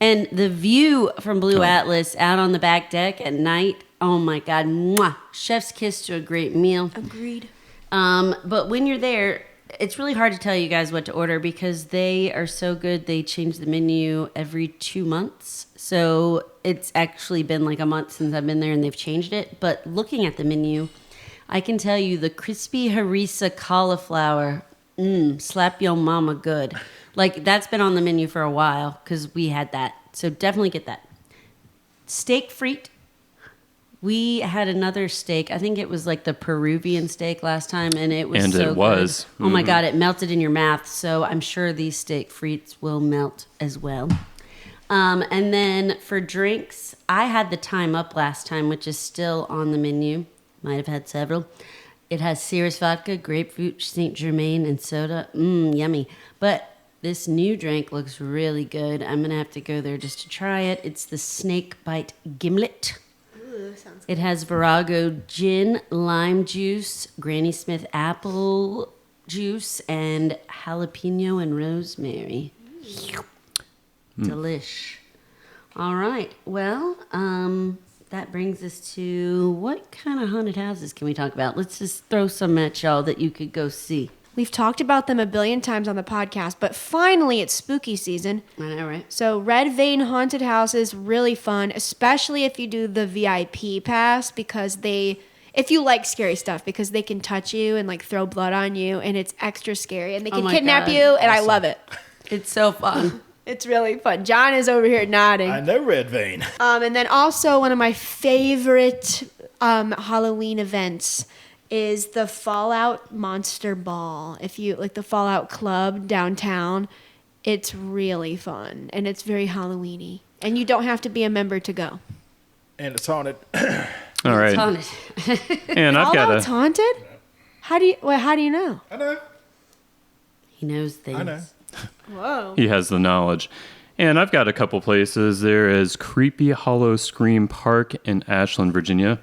Speaker 2: And the view from Blue Atlas out on the back deck at night, oh my God, mwah, chef's kiss to a great meal.
Speaker 1: Agreed.
Speaker 2: But when you're there, it's really hard to tell you guys what to order because they are so good. They change the menu every 2 months. So it's actually been like a month since I've been there and they've changed it. But looking at the menu, I can tell you the crispy harissa cauliflower, slap your mama good. Like that's been on the menu for a while because we had that. So definitely get that. Steak frite. We had another steak. I think it was like the Peruvian steak last time, and it was so good. Oh my God, it melted in your mouth. So I'm sure these steak frites will melt as well. And then for drinks, I had the Time Up last time, which is still on the menu. Might have had several. It has Cirrus vodka, grapefruit, Saint Germain, and soda. Yummy. But this new drink looks really good. I'm going to have to go there just to try it. It's the Snake Bite Gimlet.
Speaker 1: Sounds good.
Speaker 2: It has Virago gin, lime juice, Granny Smith apple juice, and jalapeno and rosemary. Delish. All right. Well, that brings us to what kind of haunted houses can we talk about? Let's just throw some at y'all that you could go see.
Speaker 1: We've talked about them a billion times on the podcast, but finally it's spooky season.
Speaker 2: I know, right?
Speaker 1: So Red Vein Haunted House is really fun, especially if you do the VIP pass because if you like scary stuff, because they can touch you and like throw blood on you and it's extra scary and they can kidnap you and I love it.
Speaker 2: It's so fun.
Speaker 1: It's really fun. John is over here nodding.
Speaker 4: I know Red Vein.
Speaker 1: And then also one of my favorite Halloween events is the Fallout Monster Ball. If you like the Fallout Club downtown, it's really fun and it's very Halloween-y. And you don't have to be a member to go.
Speaker 4: And it's haunted.
Speaker 3: All right.
Speaker 2: It's haunted.
Speaker 3: And I've got
Speaker 1: Fallout's haunted? How do you know?
Speaker 4: I know.
Speaker 2: He knows things.
Speaker 4: I know.
Speaker 1: Whoa.
Speaker 3: He has the knowledge. And I've got a couple places. There is Creepy Hollow Scream Park in Ashland, Virginia.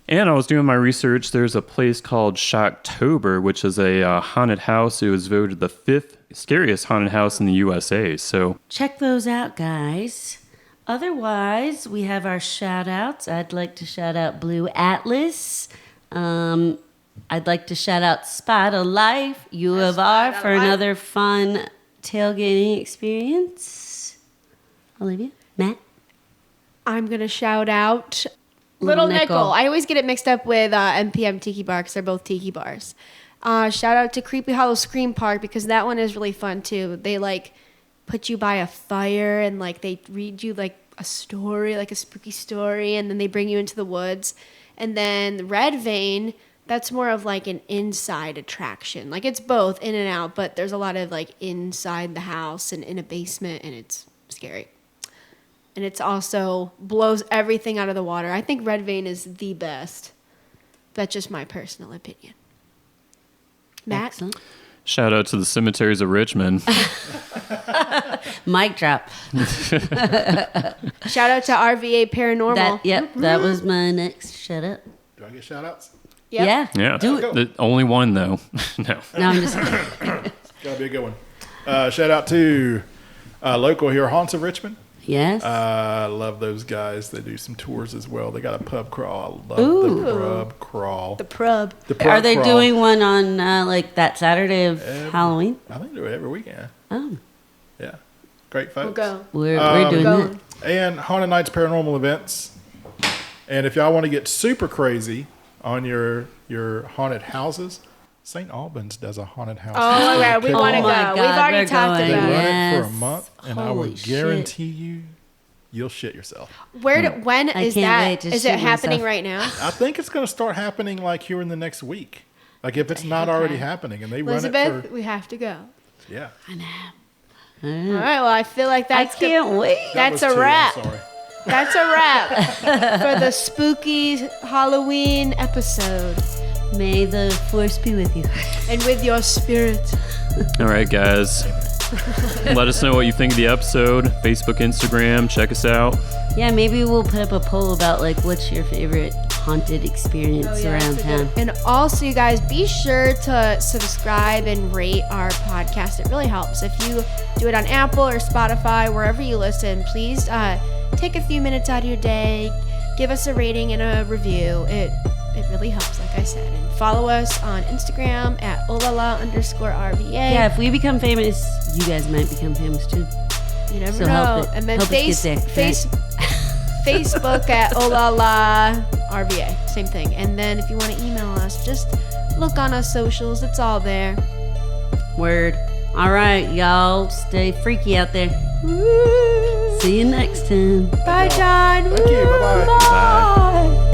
Speaker 3: And I was doing my research. There's a place called Shocktober, which is a haunted house. It was voted the 5th scariest haunted house in the USA. So
Speaker 2: check those out, guys. Otherwise, we have our shout-outs. I'd like to shout out Blue Atlas. I'd like to shout out Spot of Life, U of R, for another fun tailgating experience. Olivia? Matt?
Speaker 1: I'm going to shout out Little Nickel. I always get it mixed up with MPM Tiki Bar because they're both tiki bars. Shout out to Creepy Hollow Scream Park because that one is really fun too. They like put you by a fire and like they read you like a story, like a spooky story, and then they bring you into the woods. And then Red Vein, that's more of like an inside attraction. Like it's both in and out, but there's a lot of like inside the house and in a basement, and it's scary. And it's also blows everything out of the water. I think Red Vein is the best. That's just my personal opinion. Matt?
Speaker 2: Excellent.
Speaker 3: Shout out to the cemeteries of Richmond.
Speaker 2: Mic drop.
Speaker 1: Shout out to RVA Paranormal.
Speaker 2: That was my next shout out.
Speaker 4: Do I get shout outs?
Speaker 1: Yep.
Speaker 2: Yeah.
Speaker 3: Yeah.
Speaker 2: Do it.
Speaker 3: The only one, though. No.
Speaker 2: No, I'm just
Speaker 4: Gotta be a good one. Shout out to local here, Haunts of Richmond.
Speaker 2: Yes.
Speaker 4: I love those guys. They do some tours as well. They got a pub crawl. I love
Speaker 2: Ooh.
Speaker 4: the pub crawl.
Speaker 1: The prub.
Speaker 4: The pub
Speaker 2: Are they
Speaker 4: crawl.
Speaker 2: doing one on like that Saturday of Halloween?
Speaker 4: I think they do it every weekend.
Speaker 2: Oh,
Speaker 4: Yeah. Great folks.
Speaker 1: We'll go.
Speaker 2: we're doing
Speaker 1: Go.
Speaker 2: that.
Speaker 4: And Haunted Nights Paranormal events. And if y'all want to get super crazy on your haunted houses, St. Albans does a haunted house.
Speaker 1: Oh, my God. We want to
Speaker 2: Oh
Speaker 1: go.
Speaker 2: my
Speaker 1: We've
Speaker 2: God,
Speaker 1: already
Speaker 2: we're
Speaker 1: talked
Speaker 2: going.
Speaker 4: They
Speaker 1: about
Speaker 4: run
Speaker 1: it.
Speaker 2: Yes.
Speaker 4: it for a month, and I will
Speaker 2: Holy shit.
Speaker 4: guarantee you'll shit yourself.
Speaker 1: When
Speaker 2: I
Speaker 1: is
Speaker 2: can't
Speaker 1: that?
Speaker 2: wait to
Speaker 1: Is it
Speaker 2: shit
Speaker 1: happening
Speaker 2: myself.
Speaker 1: right now?
Speaker 4: I think it's going to start happening like here in the next week. Like if it's not already happening, and they run
Speaker 1: Elizabeth,
Speaker 4: it
Speaker 1: we have to go.
Speaker 4: for yeah.
Speaker 1: All right. Well, I feel like
Speaker 2: I
Speaker 1: that's
Speaker 2: can't wait.
Speaker 4: That
Speaker 1: That's
Speaker 4: was
Speaker 1: a
Speaker 4: two,
Speaker 1: wrap.
Speaker 4: I'm sorry.
Speaker 1: That's a wrap for the spooky Halloween episode.
Speaker 2: May the force be with you.
Speaker 1: And with your spirit.
Speaker 3: All right, guys. Let us know what you think of the episode. Facebook, Instagram. Check us out.
Speaker 2: Yeah, maybe we'll put up a poll about like what's your favorite haunted experience around
Speaker 1: that's a
Speaker 2: town.
Speaker 1: good- And also, you guys, be sure to subscribe and rate our podcast. It really helps. If you do it on Apple or Spotify, wherever you listen, please take a few minutes out of your day, give us a rating and a review. It really helps, like I said. And follow us on Instagram at olala_RVA.
Speaker 2: Yeah, if we become famous, you guys might become famous too.
Speaker 1: You never
Speaker 2: So
Speaker 1: know.
Speaker 2: help it-
Speaker 1: And then
Speaker 2: help us get there,
Speaker 1: Facebook at olala RVA. Same thing. And then if you want to email us, just look on our socials. It's all there.
Speaker 2: Word. All right, y'all, stay freaky out there. See you next time.
Speaker 1: Bye, John.
Speaker 4: Thank you. Bye-bye.
Speaker 1: Bye.